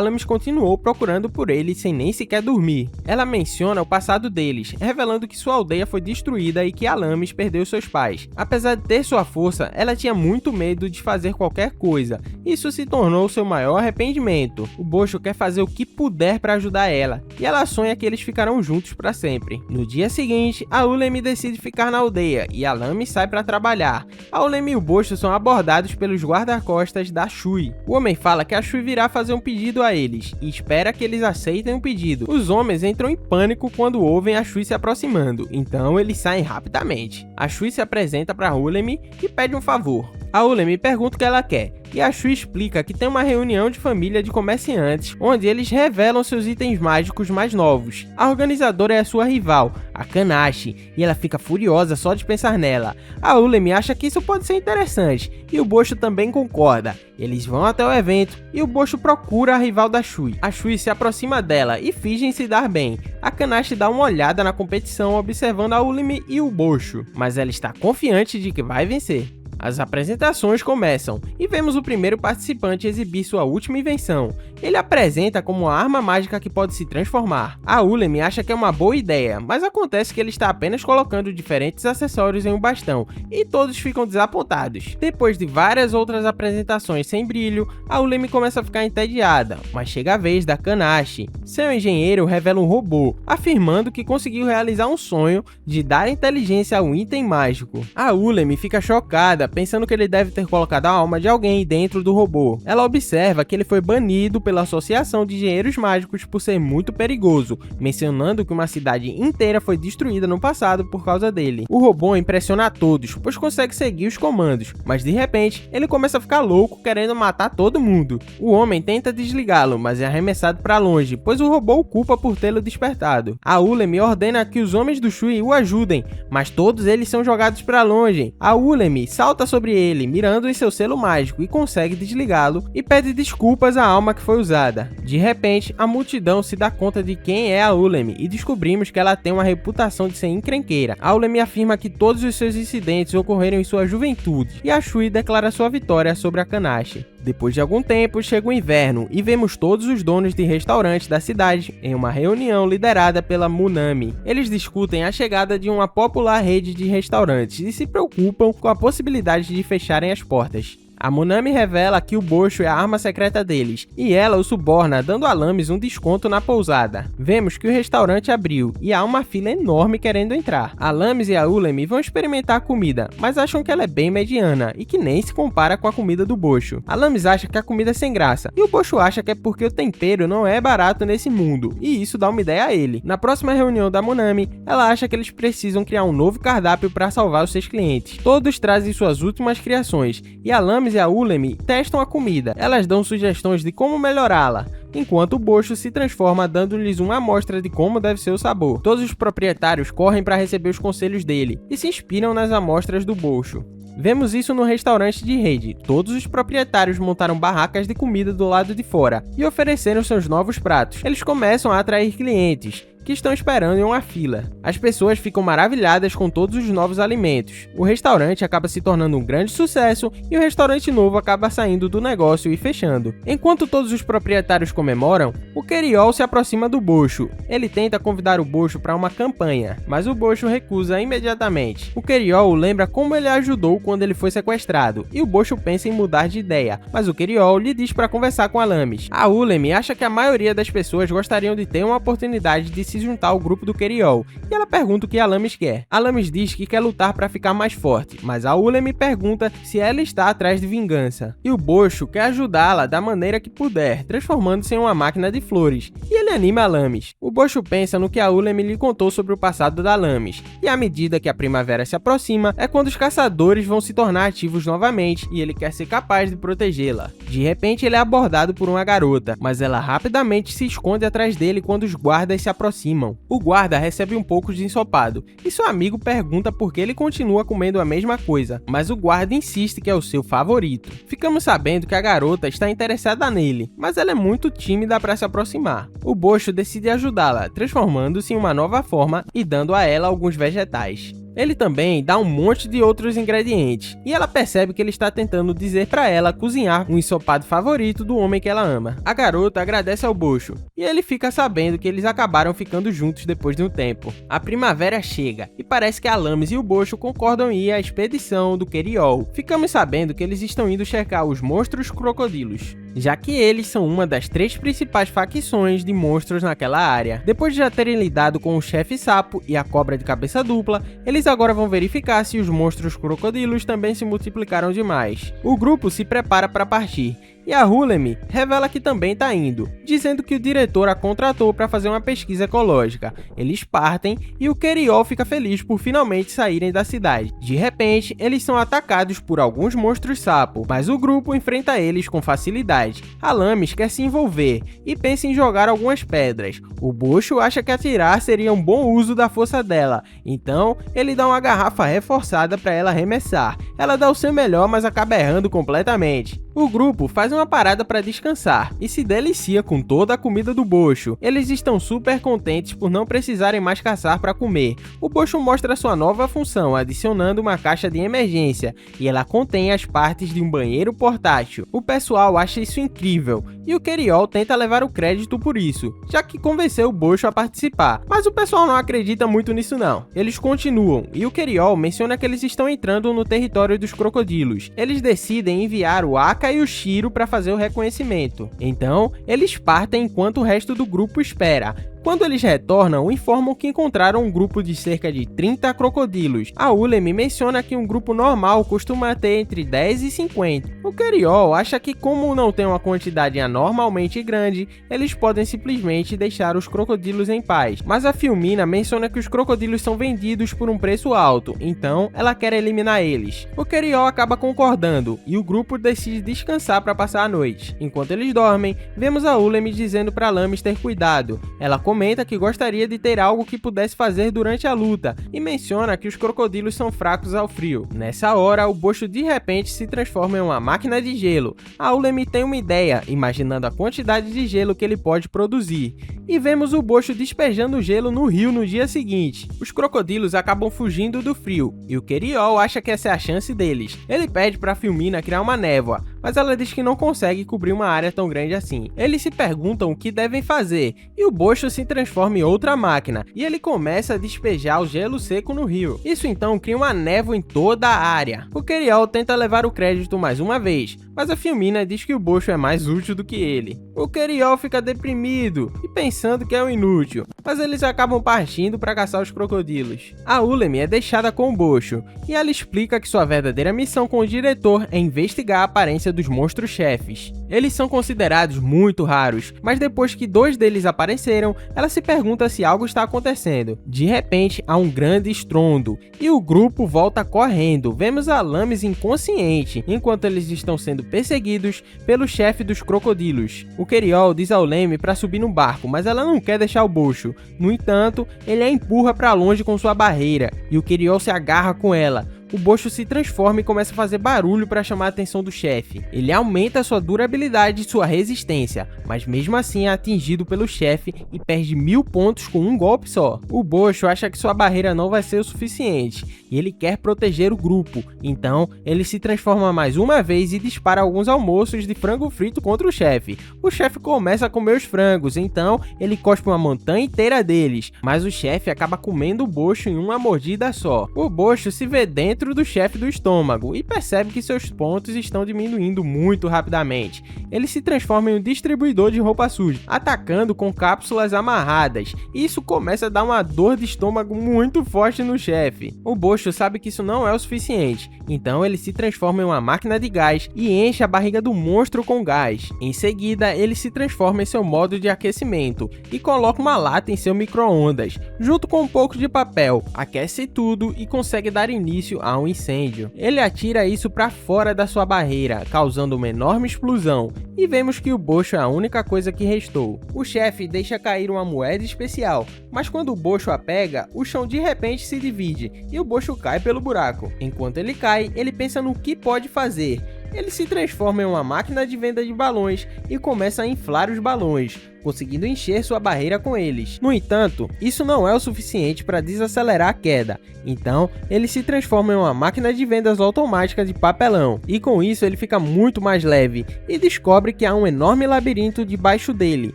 Lames continuou procurando por ele sem nem sequer dormir. Ela menciona o passado deles, revelando que sua aldeia foi destruída e que a Lames perdeu seus pais. Apesar de ter sua força, ela tinha muito medo de fazer qualquer coisa. Isso se tornou seu maior arrependimento. O Boscho quer fazer o que puder para ajudar ela, e ela sonha que eles ficarão juntos para sempre. No dia seguinte, a Ullemy decide ficar na aldeia e a Lames sai para trabalhar. A Ullemy e o Boscho são abordados pelos guarda-costas da Shui. O homem fala que a Shui virá fazer um pedido a eles e espera que eles aceitem o pedido. Os homens entram em pânico quando ouvem a Shui se aproximando, então eles saem rapidamente. A Shui se apresenta para Ullemy e pede um favor. A Ullemy pergunta o que ela quer, e a Shui explica que tem uma reunião de família de comerciantes, onde eles revelam seus itens mágicos mais novos. A organizadora é a sua rival, a Kanashi, e ela fica furiosa só de pensar nela. A Ullemy acha que isso pode ser interessante, e o Boscho também concorda. Eles vão até o evento, e o Boscho procura a rival da Shui. A Shui se aproxima dela e finge se dar bem. A Kanashi dá uma olhada na competição observando a Ullemy e o Boscho, mas ela está confiante de que vai vencer. As apresentações começam e vemos o primeiro participante exibir sua última invenção. Ele apresenta como uma arma mágica que pode se transformar. A Ullemy acha que é uma boa ideia, mas acontece que ele está apenas colocando diferentes acessórios em um bastão e todos ficam desapontados. Depois de várias outras apresentações sem brilho, a Ullemy começa a ficar entediada, mas chega a vez da Kanashi. Seu engenheiro revela um robô, afirmando que conseguiu realizar um sonho de dar inteligência a um item mágico. A Ullemy fica chocada, pensando que ele deve ter colocado a alma de alguém dentro do robô. Ela observa que ele foi banido pela Associação de Engenheiros Mágicos por ser muito perigoso, mencionando que uma cidade inteira foi destruída no passado por causa dele. O robô impressiona a todos, pois consegue seguir os comandos, mas de repente, ele começa a ficar louco querendo matar todo mundo. O homem tenta desligá-lo, mas é arremessado para longe, pois o robô o culpa por tê-lo despertado. A Ullemy ordena que os homens do Shui o ajudem, mas todos eles são jogados para longe. A Ullemy salta sobre ele, mirando em seu selo mágico, e consegue desligá-lo e pede desculpas à alma que foi usada. De repente, a multidão se dá conta de quem é a Ullemy e descobrimos que ela tem uma reputação de ser encrenqueira. A Ullemy afirma que todos os seus incidentes ocorreram em sua juventude e a Shui declara sua vitória sobre a Kanashi. Depois de algum tempo, chega o inverno e vemos todos os donos de restaurantes da cidade em uma reunião liderada pela Munami. Eles discutem a chegada de uma popular rede de restaurantes e se preocupam com a possibilidade de fecharem as portas. A Munami revela que o Boscho é a arma secreta deles, e ela o suborna, dando a Lames um desconto na pousada. Vemos que o restaurante abriu, e há uma fila enorme querendo entrar. A Lames e a Ullemy vão experimentar a comida, mas acham que ela é bem mediana, e que nem se compara com a comida do Boscho. A Lames acha que a comida é sem graça, e o Boscho acha que é porque o tempero não é barato nesse mundo, e isso dá uma ideia a ele. Na próxima reunião da Munami, ela acha que eles precisam criar um novo cardápio para salvar os seus clientes. Todos trazem suas últimas criações, e a Lames e a Ullemy testam a comida. Elas dão sugestões de como melhorá-la, enquanto o Boscho se transforma dando-lhes uma amostra de como deve ser o sabor. Todos os proprietários correm para receber os conselhos dele e se inspiram nas amostras do Boscho. Vemos isso no restaurante de rede. Todos os proprietários montaram barracas de comida do lado de fora e ofereceram seus novos pratos. Eles começam a atrair clientes, que estão esperando em uma fila. As pessoas ficam maravilhadas com todos os novos alimentos. O restaurante acaba se tornando um grande sucesso e o restaurante novo acaba saindo do negócio e fechando. Enquanto todos os proprietários comemoram, o Queriol se aproxima do Bocho. Ele tenta convidar o Bocho para uma campanha, mas o Bocho recusa imediatamente. O Queriol lembra como ele ajudou quando ele foi sequestrado, e o Bocho pensa em mudar de ideia, mas o Queriol lhe diz para conversar com Alamis. A Ulemi acha que a maioria das pessoas gostariam de ter uma oportunidade de se juntar ao grupo do Queriol, e ela pergunta o que Alamis quer. Alamis diz que quer lutar para ficar mais forte, mas a Ulemi pergunta se ela está atrás de vingança. E o Bocho quer ajudá-la da maneira que puder, transformando-se em uma máquina de flores, e ele anima Alamis. O Bocho pensa no que a Ulemi lhe contou sobre o passado da Alamis, e à medida que a primavera se aproxima, é quando os caçadores vão se tornar ativos novamente, e ele quer ser capaz de protegê-la. De repente ele é abordado por uma garota, mas ela rapidamente se esconde atrás dele quando os guardas se aproximam. O guarda recebe um pouco de ensopado, e seu amigo pergunta por que ele continua comendo a mesma coisa, mas o guarda insiste que é o seu favorito. Ficamos sabendo que a garota está interessada nele, mas ela é muito tímida para se aproximar. O Bocho decide ajudá-la, transformando-se em uma nova forma e dando a ela alguns vegetais. Ele também dá um monte de outros ingredientes, e ela percebe que ele está tentando dizer para ela cozinhar um ensopado favorito do homem que ela ama. A garota agradece ao Bocho, e ele fica sabendo que eles acabaram ficando juntos depois de um tempo. A primavera chega, e parece que Alamis e o Bocho concordam em ir à expedição do Queriol. Ficamos sabendo que eles estão indo checar os monstros crocodilos, já que eles são uma das 3 principais facções de monstros naquela área. Depois de já terem lidado com o chefe sapo e a cobra de cabeça dupla, eles agora vão verificar se os monstros crocodilos também se multiplicaram demais. O grupo se prepara para partir, e a Ulemi revela que também está indo, dizendo que o diretor a contratou para fazer uma pesquisa ecológica. Eles partem e o Queriol fica feliz por finalmente saírem da cidade. De repente, eles são atacados por alguns monstros sapo, mas o grupo enfrenta eles com facilidade. Alamis quer se envolver e pensa em jogar algumas pedras. O Bocho acha que atirar seria um bom uso da força dela, então ele dá uma garrafa reforçada para ela arremessar. Ela dá o seu melhor, mas acaba errando completamente. O grupo faz uma parada para descansar e se delicia com toda a comida do Bocho. Eles estão super contentes por não precisarem mais caçar para comer. O Bocho mostra sua nova função, adicionando uma caixa de emergência, e ela contém as partes de um banheiro portátil. O pessoal acha isso incrível, e o Queriol tenta levar o crédito por isso, já que convenceu o Bocho a participar. Mas o pessoal não acredita muito nisso não. Eles continuam, e o Queriol menciona que eles estão entrando no território dos crocodilos. Eles decidem enviar o Aka e o Shiro para fazer o reconhecimento. Então, eles partem enquanto o resto do grupo espera. Quando eles retornam, informam que encontraram um grupo de cerca de 30 crocodilos. A Ulemi menciona que um grupo normal costuma ter entre 10 e 50. O Queriol acha que, como não tem uma quantidade anormalmente grande, eles podem simplesmente deixar os crocodilos em paz. Mas a Filmina menciona que os crocodilos são vendidos por um preço alto, então ela quer eliminar eles. O Queriol acaba concordando, e o grupo decide descansar para passar a noite. Enquanto eles dormem, vemos a Ulemi dizendo para Alamis ter cuidado. Ela comenta que gostaria de ter algo que pudesse fazer durante a luta e menciona que os crocodilos são fracos ao frio. Nessa hora, o Bocho de repente se transforma em uma máquina de gelo. A Ulemi tem uma ideia, imaginando a quantidade de gelo que ele pode produzir. E vemos o Bocho despejando gelo no rio no dia seguinte. Os crocodilos acabam fugindo do frio, e o Queriol acha que essa é a chance deles. Ele pede para Filmina criar uma névoa, mas ela diz que não consegue cobrir uma área tão grande assim. Eles se perguntam o que devem fazer, e o Bocho se transforma em outra máquina, e ele começa a despejar o gelo seco no rio. Isso então cria uma névoa em toda a área. O Queriol tenta levar o crédito mais uma vez, mas a Filmina diz que o Bocho é mais útil do que ele. O Queriol fica deprimido e pensando que é um inútil, mas eles acabam partindo para caçar os crocodilos. A Ulemi é deixada com o Bocho, e ela explica que sua verdadeira missão com o diretor é investigar a aparência dos monstros-chefes. Eles são considerados muito raros, mas depois que 2 deles apareceram, ela se pergunta se algo está acontecendo. De repente, há um grande estrondo, e o grupo volta correndo. Vemos a Alamis inconsciente, enquanto eles estão sendo perseguidos pelo chefe dos crocodilos. O Queriol diz ao Leme para subir no barco, mas ela não quer deixar o Bocho. No entanto, ele a empurra para longe com sua barreira, e o Queriol se agarra com ela. o Bocho se transforma e começa a fazer barulho para chamar a atenção do chefe. Ele aumenta sua durabilidade e sua resistência, mas mesmo assim é atingido pelo chefe e perde 1000 pontos com um golpe só. O Bocho acha que sua barreira não vai ser o suficiente e ele quer proteger o grupo, então ele se transforma mais uma vez e dispara alguns almoços de frango frito contra o chefe. O chefe começa a comer os frangos, então ele cospe uma montanha inteira deles, mas o chefe acaba comendo o Bocho em uma mordida só. O Bocho se vê dentro do chefe do estômago e percebe que seus pontos estão diminuindo muito rapidamente. Ele se transforma em um distribuidor de roupa suja, atacando com cápsulas amarradas. Isso começa a dar uma dor de estômago muito forte no chefe. O Bocho sabe que isso não é o suficiente, então ele se transforma em uma máquina de gás e enche a barriga do monstro com gás. Em seguida, ele se transforma em seu modo de aquecimento e coloca uma lata em seu micro-ondas, junto com um pouco de papel, aquece tudo e consegue dar início a um incêndio. Ele atira isso para fora da sua barreira, causando uma enorme explosão, e vemos que o Bocho é a única coisa que restou. O chefe deixa cair uma moeda especial, mas quando o Bocho a pega, o chão de repente se divide e o Bocho cai pelo buraco. Enquanto ele cai, ele pensa no que pode fazer. Ele se transforma em uma máquina de venda de balões e começa a inflar os balões, conseguindo encher sua barreira com eles. No entanto, isso não é o suficiente para desacelerar a queda, então ele se transforma em uma máquina de vendas automática de papelão, e com isso ele fica muito mais leve e descobre que há um enorme labirinto debaixo dele.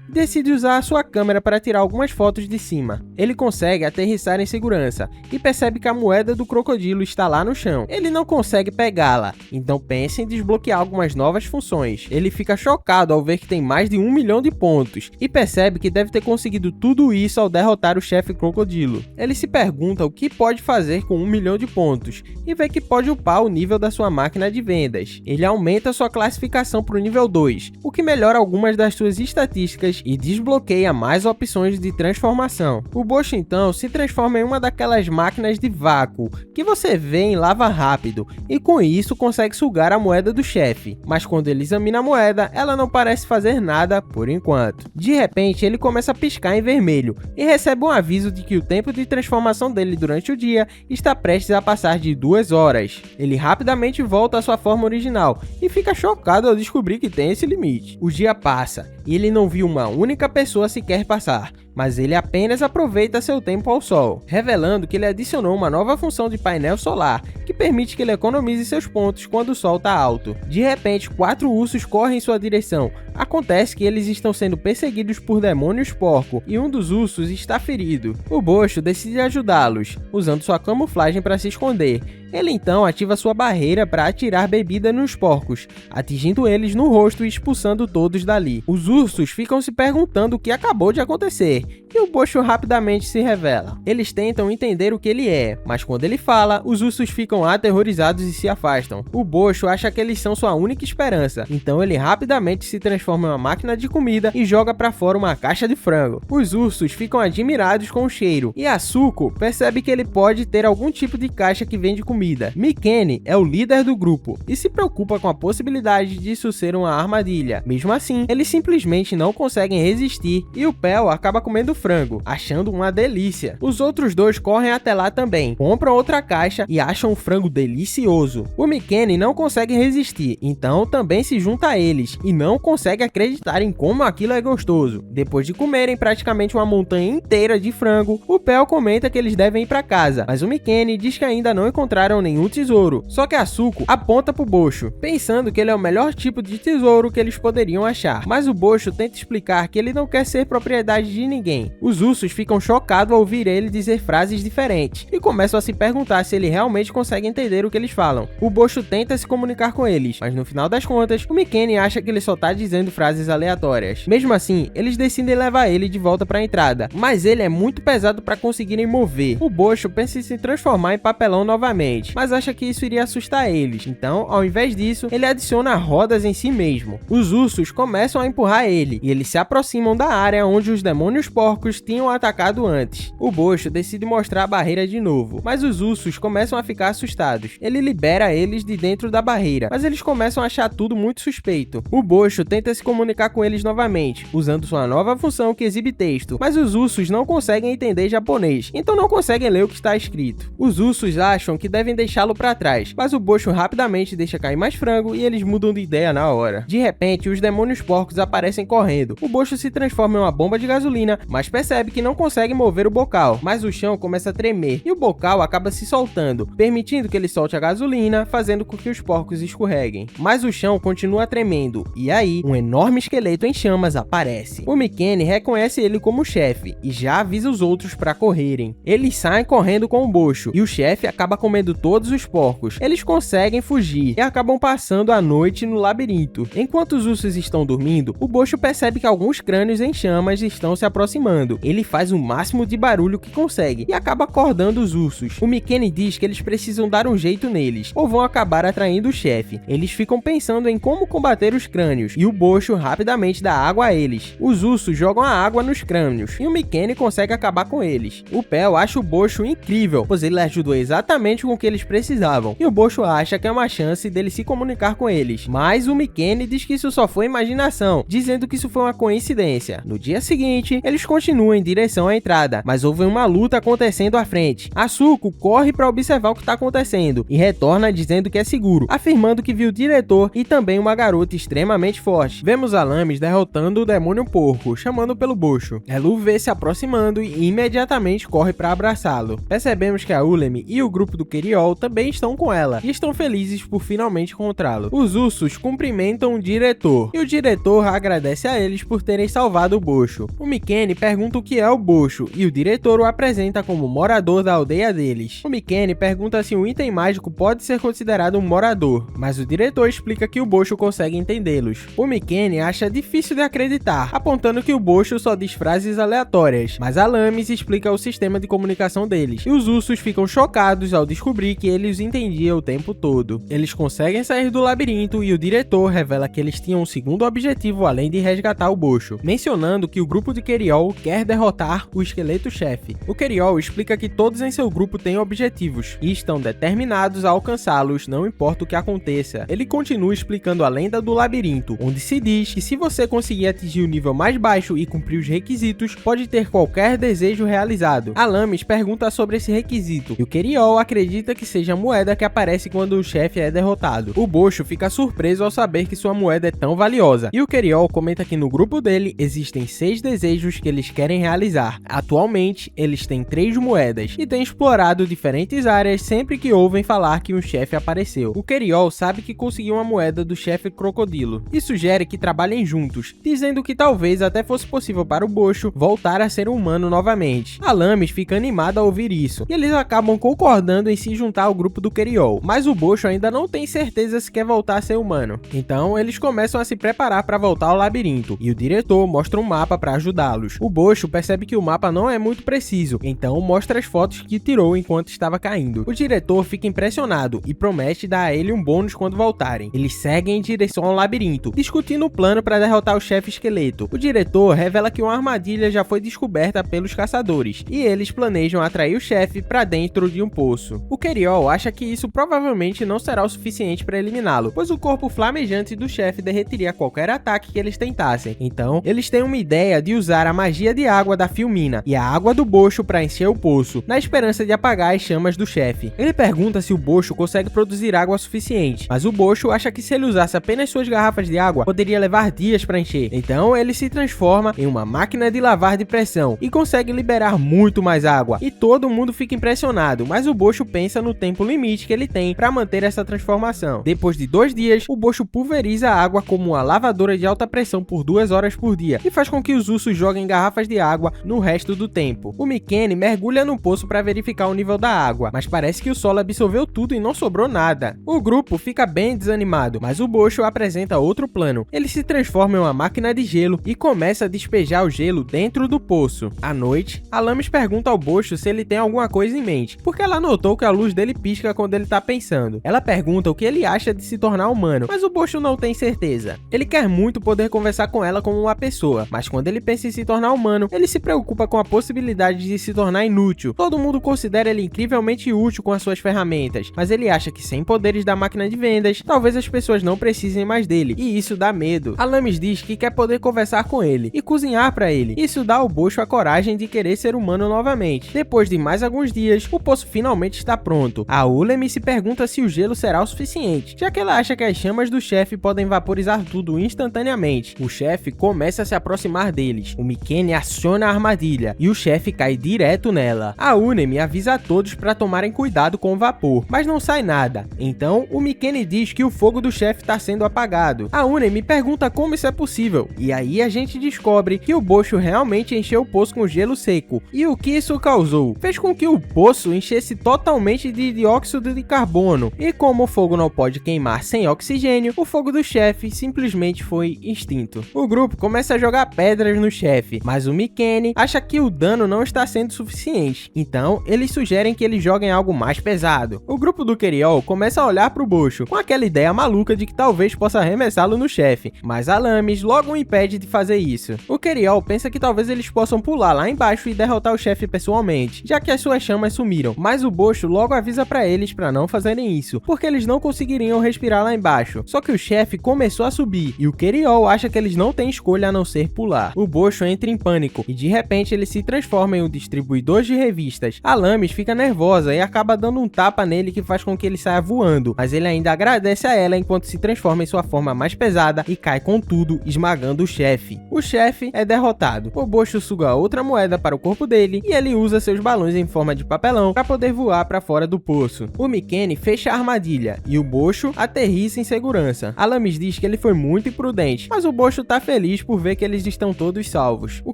Decide usar a sua câmera para tirar algumas fotos de cima. Ele consegue aterrissar em segurança e percebe que a moeda do crocodilo está lá no chão. Ele não consegue pegá-la, então pensa em desbloquear algumas novas funções. Ele fica chocado ao ver que tem mais de 1 milhão de pontos e percebe que deve ter conseguido tudo isso ao derrotar o chefe crocodilo. Ele se pergunta o que pode fazer com 1 milhão de pontos e vê que pode upar o nível da sua máquina de vendas. Ele aumenta sua classificação para o nível 2, o que melhora algumas das suas estatísticas e desbloqueia mais opções de transformação. O Bocho então se transforma em uma daquelas máquinas de vácuo que você vê em Lava Rápido e com isso consegue sugar a moeda do chefe, mas quando ele examina a moeda, ela não parece fazer nada por enquanto. De repente ele começa a piscar em vermelho e recebe um aviso de que o tempo de transformação dele durante o dia está prestes a passar de 2 horas. Ele rapidamente volta à sua forma original e fica chocado ao descobrir que tem esse limite. O dia passa e ele não viu uma única pessoa sequer passar, mas ele apenas aproveita seu tempo ao sol, revelando que ele adicionou uma nova função de painel solar, que permite que ele economize seus pontos quando o sol está alto. De repente, 4 ursos correm em sua direção. Acontece que eles estão sendo perseguidos por demônios porco, e um dos ursos está ferido. O Bocho decide ajudá-los, usando sua camuflagem para se esconder. Ele então ativa sua barreira para atirar bebida nos porcos, atingindo eles no rosto e expulsando todos dali. Os ursos ficam se perguntando o que acabou de acontecer, e o Bocho rapidamente se revela. Eles tentam entender o que ele é, mas quando ele fala, os ursos ficam aterrorizados e se afastam. O Bocho acha que eles são sua única esperança, então ele rapidamente se transforma em uma máquina de comida e joga para fora uma caixa de frango. Os ursos ficam admirados com o cheiro, e Asuko percebe que ele pode ter algum tipo de caixa que vende comida. Mikeni é o líder do grupo e se preocupa com a possibilidade disso ser uma armadilha. Mesmo assim, eles simplesmente não conseguem resistir e o Pel acaba comendo frango, achando uma delícia. Os outros dois correm até lá também, compram outra caixa e acham o frango delicioso. O Mikeni não consegue resistir, então também se junta a eles e não consegue acreditar em como aquilo é gostoso. Depois de comerem praticamente uma montanha inteira de frango, o Pel comenta que eles devem ir para casa, mas o Mikeni diz que ainda não encontraram nenhum tesouro. Só que a Asuko aponta pro Bocho, pensando que ele é o melhor tipo de tesouro que eles poderiam achar. Mas o Bocho tenta explicar que ele não quer ser propriedade de ninguém. Os ursos ficam chocados ao ouvir ele dizer frases diferentes e começam a se perguntar se ele realmente consegue entender o que eles falam. O Bocho tenta se comunicar com eles, mas no final das contas, o Mikeni acha que ele só tá dizendo frases aleatórias. Mesmo assim, eles decidem levar ele de volta para a entrada, mas ele é muito pesado para conseguirem mover. O Bocho pensa em se transformar em papelão novamente, mas acha que isso iria assustar eles, então, ao invés disso, ele adiciona rodas em si mesmo. Os ursos começam a empurrar ele, e eles se aproximam da área onde os demônios porcos tinham atacado antes. O Bocho decide mostrar a barreira de novo, mas os ursos começam a ficar assustados. Ele libera eles de dentro da barreira, mas eles começam a achar tudo muito suspeito. O Bocho tenta se comunicar com eles novamente, usando sua nova função que exibe texto, mas os ursos não conseguem entender japonês, então não conseguem ler o que está escrito. Os ursos acham que devem deixá-lo para trás, mas o Bocho rapidamente deixa cair mais frango e eles mudam de ideia na hora. De repente, os demônios porcos aparecem correndo. O Bocho se transforma em uma bomba de gasolina, mas percebe que não consegue mover o bocal, mas o chão começa a tremer e o bocal acaba se soltando, permitindo que ele solte a gasolina, fazendo com que os porcos escorreguem. Mas o chão continua tremendo, e aí, um enorme esqueleto em chamas aparece. O Mikeni reconhece ele como chefe e já avisa os outros para correrem. Eles saem correndo com o Bocho e o chefe acaba comendo todos os porcos. Eles conseguem fugir e acabam passando a noite no labirinto. Enquanto os ursos estão dormindo, o Bocho percebe que alguns crânios em chamas estão se aproximando. Ele faz o máximo de barulho que consegue e acaba acordando os ursos. O Mikeni diz que eles precisam dar um jeito neles, ou vão acabar atraindo o chefe. Eles ficam pensando em como combater os crânios, e o Bocho rapidamente dá água a eles. Os ursos jogam a água nos crânios, e o Mikeni consegue acabar com eles. O Pel acha o Bocho incrível, pois ele ajudou exatamente com o que eles precisavam, e o Bocho acha que é uma chance dele se comunicar com eles. Mas o Mikeni diz que isso só foi imaginação, dizendo que isso foi uma coincidência. No dia seguinte, eles continuam em direção à entrada, mas houve uma luta acontecendo à frente. Asuko corre para observar o que está acontecendo e retorna dizendo que é seguro, afirmando que viu o diretor e também uma garota extremamente forte. Vemos a Lames derrotando o demônio porco, chamando pelo Bocho. Elu vê se aproximando e imediatamente corre para abraçá-lo. Percebemos que a Ulemi e o grupo do Keriol também estão com ela e estão felizes por finalmente encontrá-lo. Os ursos cumprimentam o diretor e o diretor agradece a eles por terem salvado o Bocho. O Mikeni pergunta o que é o Bocho e o diretor o apresenta como morador da aldeia deles. O Mikeni pergunta se um item mágico pode ser considerado um morador, mas o diretor explica que o Bocho consegue entendê-los. O Mikeni acha difícil de acreditar, apontando que o Bocho só diz frases aleatórias, mas a Lames explica o sistema de comunicação deles, e os ursos ficam chocados ao descobrir que ele os entendia o tempo todo. Eles conseguem sair do labirinto e o diretor revela que eles tinham um segundo objetivo além de resgatar o Bocho, mencionando que o grupo de Keriol quer derrotar o esqueleto-chefe. O Keriol explica que todos em seu grupo têm objetivos e estão determinados a alcançá-los, não importa o que aconteça. Ele continua explicando a lenda do labirinto, onde se diz que se você conseguir atingir o nível mais baixo e cumprir os requisitos, pode ter qualquer desejo realizado. A Lames pergunta sobre esse requisito, e o Keriol acredita que seja a moeda que aparece quando o chefe é derrotado. O Bocho fica surpreso ao saber que sua moeda é tão valiosa, e o Keriol comenta que no grupo dele existem 6 desejos que eles querem realizar. Atualmente, eles têm 3 moedas, e têm explorado diferentes áreas sempre que ouvem falar que um chefe apareceu. O Keriol sabe que conseguiu uma moeda do chefe crocodilo, e sugere que trabalhem juntos, dizendo que talvez até fosse possível para o Bocho voltar a ser humano novamente. A Lames fica animada ao ouvir isso, e eles acabam concordando em se juntar ao grupo do Keriol, mas o Bocho ainda não tem certeza se quer voltar a ser humano. Então, eles começam a se preparar para voltar ao labirinto, e o diretor mostra um mapa para ajudá-los. O Bocho percebe que o mapa não é muito preciso, então mostra as fotos que tirou enquanto estava caindo. O diretor fica impressionado e promete dar a ele um bônus quando voltarem. Eles seguem em direção ao labirinto, discutindo o plano para derrotar o chefe esqueleto. O diretor revela que uma armadilha já foi descoberta pelos caçadores, e eles planejam atrair o chefe para dentro de um poço. O Keriol acha que isso provavelmente não será o suficiente para eliminá-lo, pois o corpo flamejante do chefe derreteria qualquer ataque que eles tentassem. Então, eles têm uma ideia de usar a magia de água da Filmina e a água do Bocho para encher o poço, na esperança de apagar as chamas do chefe. Ele pergunta se o Bocho consegue produzir água suficiente, mas o Bocho acha que se ele usasse apenas suas garrafas de água, poderia levar dias para encher. Então, ele se transforma em uma máquina de lavar de pressão e consegue liberar muito mais água, e todo mundo fica impressionado, mas o Bocho pensa no tempo limite que ele tem para manter essa transformação. Depois de 2 dias, o Bocho pulveriza a água como uma lavadora de alta pressão por 2 horas por dia e faz com que os ursos joguem garrafas de água no resto do tempo. O Mikeni mergulha no poço para verificar o nível da água, mas parece que o solo absorveu tudo e não sobrou nada. O grupo fica bem desanimado, mas o Bocho apresenta outro plano. Ele se transforma em uma máquina de gelo e começa a despejar o gelo dentro do poço. À noite, a Lames pergunta ao Bocho se ele tem alguma coisa em mente, porque ela notou que a luz dele pisca quando ele tá pensando. Ela pergunta o que ele acha de se tornar humano, mas o Bocho não tem certeza. Ele quer muito poder conversar com ela como uma pessoa, mas quando ele pensa em se tornar tornar humano, ele se preocupa com a possibilidade de se tornar inútil. Todo mundo considera ele incrivelmente útil com as suas ferramentas, mas ele acha que sem poderes da máquina de vendas, talvez as pessoas não precisem mais dele, e isso dá medo. Alamis diz que quer poder conversar com ele e cozinhar para ele. Isso dá ao Boscho a coragem de querer ser humano novamente. Depois de mais alguns dias, o poço finalmente está pronto. A Ulemi se pergunta se o gelo será o suficiente, já que ela acha que as chamas do chefe podem vaporizar tudo instantaneamente. O chefe começa a se aproximar deles. O Mikeni aciona a armadilha e o chefe cai direto nela. A Ulemi avisa a todos para tomarem cuidado com o vapor, mas não sai nada. Então, o Mikeni diz que o fogo do chefe está sendo apagado. A Ulemi pergunta como isso é possível, e aí a gente descobre que o Boscho realmente encheu o poço com gelo seco. E o que isso causou? Fez com que o poço enchesse totalmente de dióxido de carbono, e como o fogo não pode queimar sem oxigênio, o fogo do chefe simplesmente foi extinto. O grupo começa a jogar pedras no chefe, mas o Mikeni acha que o dano não está sendo suficiente, então eles sugerem que eles joguem algo mais pesado. O grupo do Keriol começa a olhar para o Boscho com aquela ideia maluca de que talvez possa arremessá-lo no chefe, mas Alamis logo o impede de fazer isso. O Keriol pensa que talvez eles possam pular lá embaixo e derrotar o chefe pessoalmente, já que as suas chamas sumiram, mas o Boscho logo avisa para eles para não fazerem isso, porque eles não conseguiriam respirar lá embaixo. Só que o chefe começou a subir e o Keriol acha que eles não têm escolha a não ser pular. O Boscho entra em pânico e de repente ele se transforma em um distribuidor de revistas. Alamis fica nervosa e acaba dando um tapa nele que faz com que ele saia voando, mas ele ainda agradece a ela enquanto se transforma em sua forma mais pesada e cai com tudo, esmagando o chefe. O chefe é derrotado. O Boscho suga outra moeda para o corpo dele e ele usa seus balões em forma de papelão para poder voar para fora do poço. O Mikeni fecha a armadilha e o Boscho aterrissa em segurança. Alamis diz que ele foi muito imprudente, mas o Boscho tá feliz por ver que eles estão todos salvos. O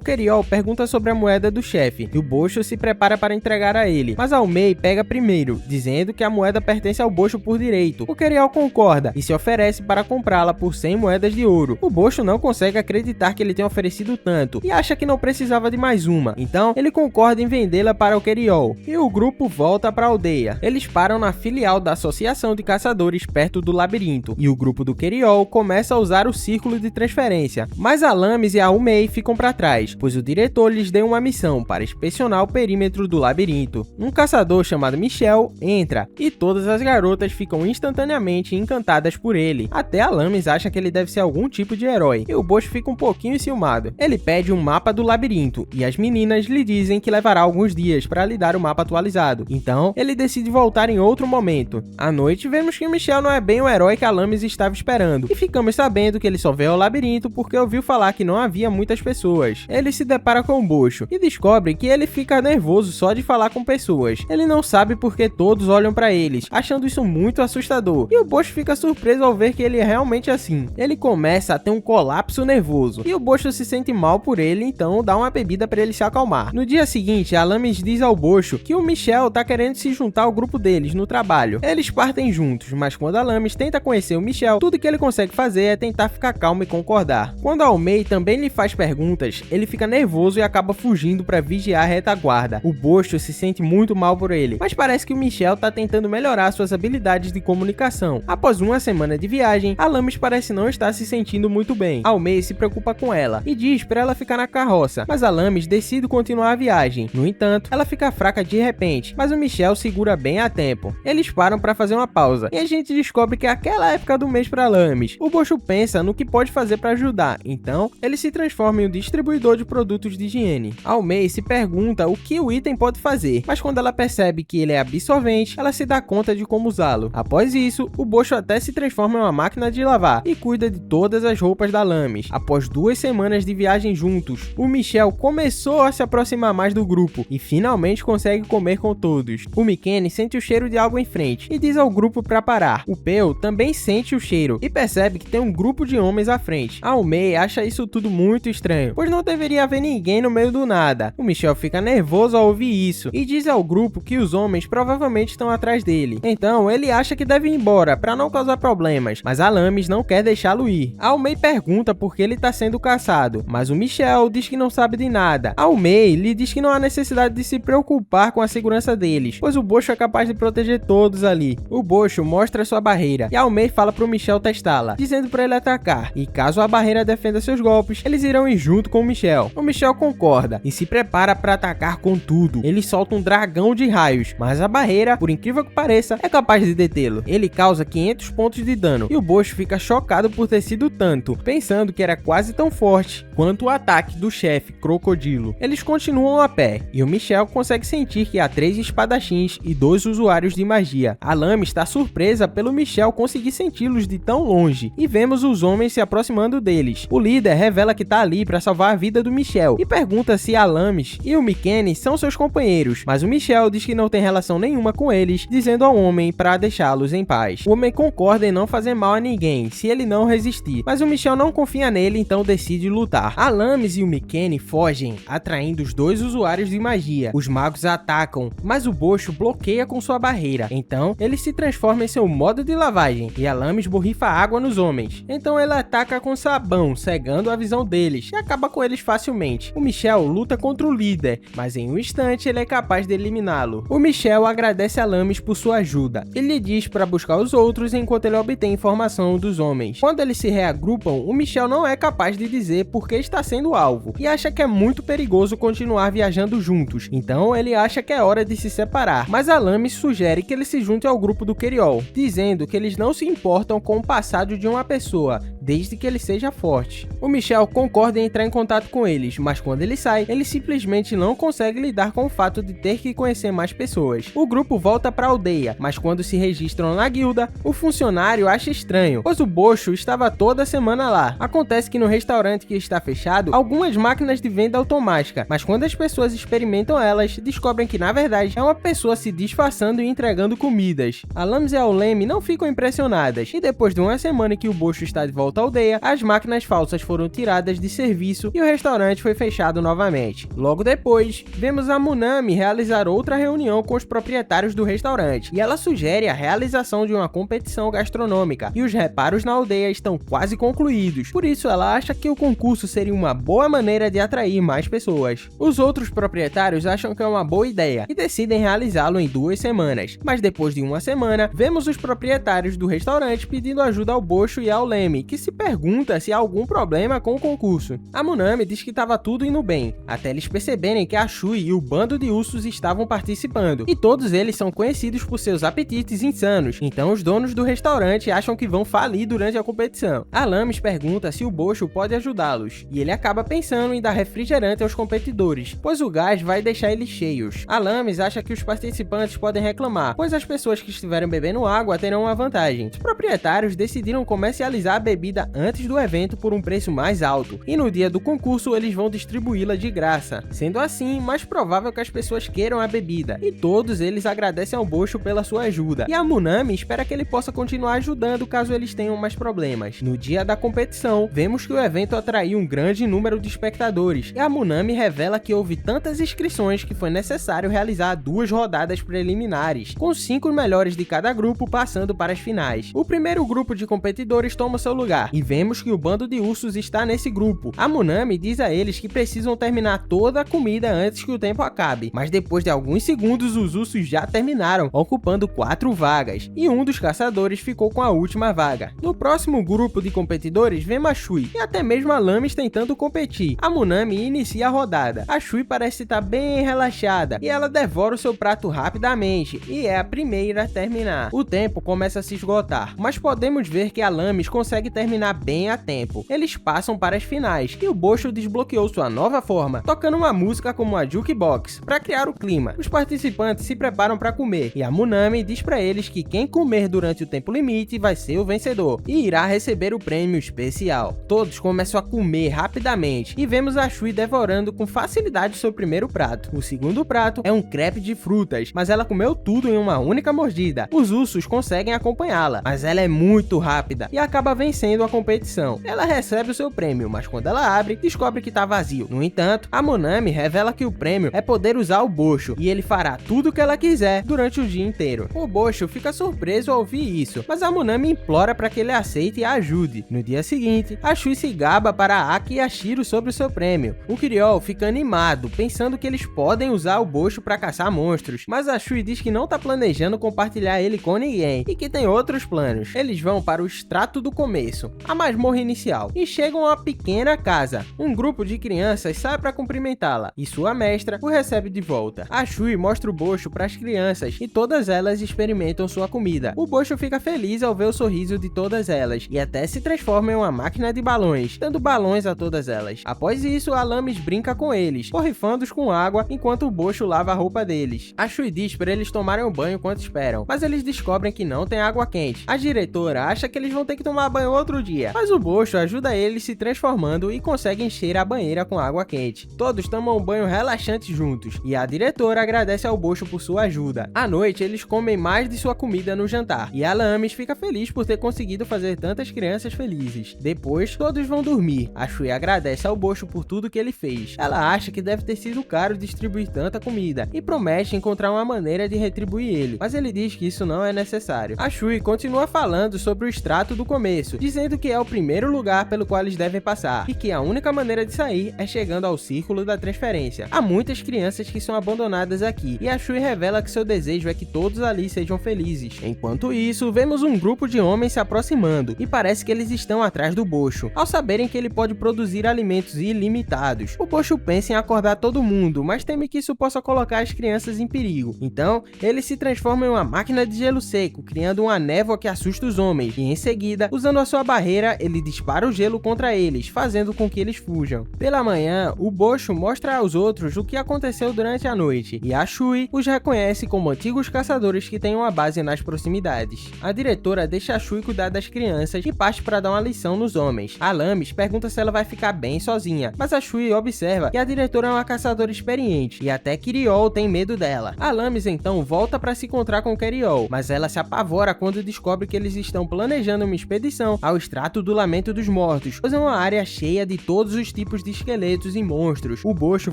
Keriol pergunta sobre a moeda do chefe e o Boscho se prepara para entregar a ele, mas Almei pega primeiro, dizendo que a moeda pertence ao Boscho por direito. O Keriol concorda e se oferece para comprá-la por 100 moedas de ouro. O Boscho não consegue acreditar que ele tenha oferecido tanto e acha que não precisava de mais uma, então ele concorda em vendê-la para o Keriol. E o grupo volta para a aldeia. Eles param na filial da Associação de Caçadores perto do labirinto e o grupo do Keriol começa a usar o círculo de transferência, mas Alamis e a Umei ficam para trás, pois o diretor lhes deu uma missão para inspecionar o perímetro do labirinto. Um caçador chamado Michel entra e todas as garotas ficam instantaneamente encantadas por ele. Até Alamis acha que ele deve ser algum tipo de herói e o Boscho fica um pouquinho enciumado. Ele pede um mapa do labirinto e as meninas lhe dizem que levará alguns dias para lhe dar o mapa atualizado. Então ele decide voltar em outro momento. À noite vemos que Michel não é bem o herói que Alamis estava esperando e ficamos sabendo que ele só veio ao labirinto porque ouviu falar que não havia muitas pessoas. Ele se depara com o Boscho e descobre que ele fica nervoso só de falar com pessoas. Ele não sabe porque todos olham para eles, achando isso muito assustador, e o Boscho fica surpreso ao ver que ele é realmente assim. Ele começa a ter um colapso nervoso e o Boscho se sente mal por ele, então dá uma bebida para ele se acalmar. No dia seguinte, Alamis diz ao Boscho que o Michel tá querendo se juntar ao grupo deles no trabalho. Eles partem juntos, mas quando Alamis tenta conhecer o Michel, tudo que ele consegue fazer é tentar ficar calmo e concordar. Quando Almei também lhe faz perguntas, ele fica nervoso e acaba fugindo para vigiar a retaguarda. O Boscho se sente muito mal por ele, mas parece que o Michel tá tentando melhorar suas habilidades de comunicação. Após uma semana de viagem, Alamis parece não estar se sentindo muito bem. Almei se preocupa com ela e diz para ela ficar na carroça, mas Alamis decide continuar a viagem. No entanto, ela fica fraca de repente, mas o Michel segura bem a tempo. Eles param para fazer uma pausa e a gente descobre que é aquela época do mês para Alamis. O Boscho pensa no que pode fazer para ajudar, então ele se transforma em um distribuidor de produtos de higiene. Almei se pergunta o que o item pode fazer, mas quando ela percebe que ele é absorvente, ela se dá conta de como usá-lo. Após isso, o Boscho até se transforma em uma máquina de lavar e cuida de todas as roupas da Alamis. Após 2 semanas de viagem juntos, o Michel começou a se aproximar mais do grupo e finalmente consegue comer com todos. O Mikeni sente o cheiro de algo em frente e diz ao grupo para parar. O Peu também sente o cheiro e percebe que tem um grupo de homens à frente. A Almei acha isso tudo muito estranho, pois não deveria haver ninguém no meio do nada. O Michel fica nervoso ao ouvir isso e diz ao grupo que os homens provavelmente estão atrás dele. Então ele acha que deve ir embora para não causar problemas, mas Alamis não quer deixá-lo ir. A Almei pergunta por que ele está sendo caçado, mas o Michel diz que não sabe de nada. A Almei lhe diz que não há necessidade de se preocupar com a segurança deles, pois o Boscho é capaz de proteger todos ali. O Boscho mostra sua barreira e a Almei fala pro Michel testá-la, dizendo para ele atacar, e caso a barreira defenda seus golpes, eles irão ir junto com o Michel. O Michel concorda e se prepara para atacar com tudo. Ele solta um dragão de raios, mas a barreira, por incrível que pareça, é capaz de detê-lo. Ele causa 500 pontos de dano e o Bocho fica chocado por ter sido tanto, pensando que era quase tão forte quanto o ataque do chefe Crocodilo. Eles continuam a pé e o Michel consegue sentir que há 3 espadachins e 2 usuários de magia. A Lame está surpresa pelo Michel conseguir senti-los de tão longe e vemos os homens se aproximando deles. O líder revela que está ali para salvar a vida do Michel e pergunta se a Lames e o Mikene são seus companheiros, mas o Michel diz que não tem relação nenhuma com eles, dizendo ao homem para deixá-los em paz. O homem concorda em não fazer mal a ninguém se ele não resistir, mas o Michel não confia nele, então decide lutar. A Lames e o Mikene fogem, atraindo os 2 usuários de magia. Os magos atacam, mas o Bocho bloqueia com sua barreira. Então ele se transforma em seu modo de lavagem e a Lames borrifa água nos homens. Então ele ataca com sabão, cegando a visão deles e acaba com eles facilmente. O Michel luta contra o líder, mas em um instante ele é capaz de eliminá-lo. O Michel agradece a Lames por sua ajuda. Ele diz para buscar os outros enquanto ele obtém informação dos homens. Quando eles se reagrupam, o Michel não é capaz de dizer por que está sendo alvo e acha que é muito perigoso continuar viajando juntos. Então ele acha que é hora de se separar, mas a Lames sugere que ele se junte ao grupo do Queriol, dizendo que eles não se importam com o passado de uma pessoa, desde que ele seja forte. O Michel concorda em entrar em contato com eles, mas quando ele sai, ele simplesmente não consegue lidar com o fato de ter que conhecer mais pessoas. O grupo volta para a aldeia, mas quando se registram na guilda, o funcionário acha estranho, pois o Bocho estava toda semana lá. Acontece que no restaurante que está fechado, algumas máquinas de venda automática, mas quando as pessoas experimentam elas, descobrem que na verdade é uma pessoa se disfarçando e entregando comidas. A Lames e a Lame não ficam impressionadas, e depois de uma semana que o Bocho está de volta à aldeia, as máquinas falsas foram tiradas de serviço e o restaurante foi fechado novamente. Logo depois, vemos a Munami realizar outra reunião com os proprietários do restaurante, e ela sugere a realização de uma competição gastronômica, e os reparos na aldeia estão quase concluídos, por isso ela acha que o concurso seria uma boa maneira de atrair mais pessoas. Os outros proprietários acham que é uma boa ideia e decidem realizá-lo em 2 semanas, mas depois de uma semana, vemos os proprietários do restaurante pedindo ajuda ao Bocho e ao Leme, que se pergunta se há algum problema com o concurso. A Munami diz que estava tudo indo bem, até eles perceberem que a Shui e o bando de ursos estavam participando, e todos eles são conhecidos por seus apetites insanos, então os donos do restaurante acham que vão falir durante a competição. A Lames pergunta se o Bocho pode ajudá-los, e ele acaba pensando em dar refrigerante aos competidores, pois o gás vai deixar eles cheios. A Lames acha que os participantes podem reclamar, pois as pessoas que estiverem bebendo água terão uma vantagem. Os proprietários decidiram comercializar a bebida antes do evento por um preço mais alto, e no dia do concurso eles vão distribuí-la de graça, sendo assim mais provável que as pessoas queiram a bebida, e todos eles agradecem ao Bocho pela sua ajuda, e a Munami espera que ele possa continuar ajudando caso eles tenham mais problemas. No dia da competição, vemos que o evento atraiu um grande número de espectadores, e a Munami revela que houve tantas inscrições que foi necessário realizar 2 rodadas preliminares, com 5 melhores de cada grupo passando para as finais. O primeiro grupo de competidores toma seu lugar, e vemos que o bando de ursos está nesse grupo. A Munami diz a eles que precisam terminar toda a comida antes que o tempo acabe, mas depois de alguns segundos os ursos já terminaram, ocupando 4 vagas, e um dos caçadores ficou com a última vaga. No próximo grupo de competidores vemos a Shui, e até mesmo a Lames tentando competir. A Munami inicia a rodada. A Shui parece estar bem relaxada, e ela devora o seu prato rapidamente, e é a primeira a terminar. O tempo começa a se esgotar, mas podemos ver que a Lames consegue terminar bem a tempo. Eles passam para as finais, e o Bocho desbloqueou sua nova forma, tocando uma música como a Jukebox, para criar o clima. Os participantes se preparam para comer, e a Munami diz para eles que quem comer durante o tempo limite vai ser o vencedor, e irá receber o prêmio especial. Todos começam a comer rapidamente, e vemos a Shui devorando com facilidade seu primeiro prato. O segundo prato é um crepe de frutas, mas ela comeu tudo em uma única mordida. Os ursos conseguem acompanhá-la, mas ela é muito rápida, e acaba vencendo a competição. Ela recebe o seu prêmio, mas quando ela abre, descobre que está vazio. No entanto, a Munami revela que o prêmio é poder usar o Bocho, e ele fará tudo o que ela quiser durante o dia inteiro. O Bocho fica surpreso ao ouvir isso, mas a Munami implora para que ele aceite e a ajude. No dia seguinte, a Shui se gaba para a Aki e a Shiro sobre o seu prêmio. O Queriol fica animado, pensando que eles podem usar o Bocho para caçar monstros, mas a Shui diz que não está planejando compartilhar ele com ninguém, e que tem outros planos. Eles vão para o extrato do começo, a masmorra inicial, e chegam a uma pequena casa. Um grupo de crianças sai para cumprimentá-la, e sua mestra o recebe de volta. A Shui mostra o Bosho para as crianças, e todas elas experimentam sua comida. O Bosho fica feliz ao ver o sorriso de todas elas, e até se transforma em uma máquina de balões, dando balões a todas elas. Após isso, a Lames brinca com eles, borrifando-os com água, enquanto o Bosho lava a roupa deles. A Shui diz para eles tomarem um banho enquanto esperam, mas eles descobrem que não tem água quente. A diretora acha que eles vão ter que tomar banho outro dia, mas o Bosho ajuda eles se transformando e consegue encher a banheira com água quente. Todos tomam um banho relaxante juntos, e a diretora agradece ao Bosho por sua ajuda. À noite, eles comem mais de sua comida no jantar, e a Lames fica feliz por ter conseguido fazer tantas crianças felizes. Depois, todos vão dormir. A Shui agradece ao Bosho por tudo que ele fez. Ela acha que deve ter sido caro distribuir tanta comida, e promete encontrar uma maneira de retribuir ele, mas ele diz que isso não é necessário. A Shui continua falando sobre o extrato do começo, dizendo que é o primeiro lugar pelo qual eles devem passar, e que a única maneira de sair é chegando ao círculo da transferência. Há muitas crianças que são abandonadas aqui, e a Shui revela que seu desejo é que todos ali sejam felizes. Enquanto isso, vemos um grupo de homens se aproximando, e parece que eles estão atrás do Bosho. Ao saberem que ele pode produzir alimentos ilimitados, o Bosho pensa em acordar todo mundo, mas teme que isso possa colocar as crianças em perigo. Então, ele se transforma em uma máquina de gelo seco, criando uma névoa que assusta os homens, e em seguida, usando a sua barreira, ele dispara o gelo contra eles, fazendo com que eles fujam. Pela manhã, o Bosho mostra aos outros o que aconteceu durante a noite, e a Shui os reconhece como antigos caçadores que têm uma base nas proximidades. A diretora deixa a Shui cuidar das crianças e parte para dar uma lição nos homens. A Lames pergunta se ela vai ficar bem sozinha, mas a Shui observa que a diretora é uma caçadora experiente, e até Kiriol tem medo dela. A Lames então volta para se encontrar com Kiriol, mas ela se apavora quando descobre que eles estão planejando uma expedição ao extrato do Lamento dos Mortos, pois é uma área cheia de todos os tipos de esqueletos e monstros. O Bosho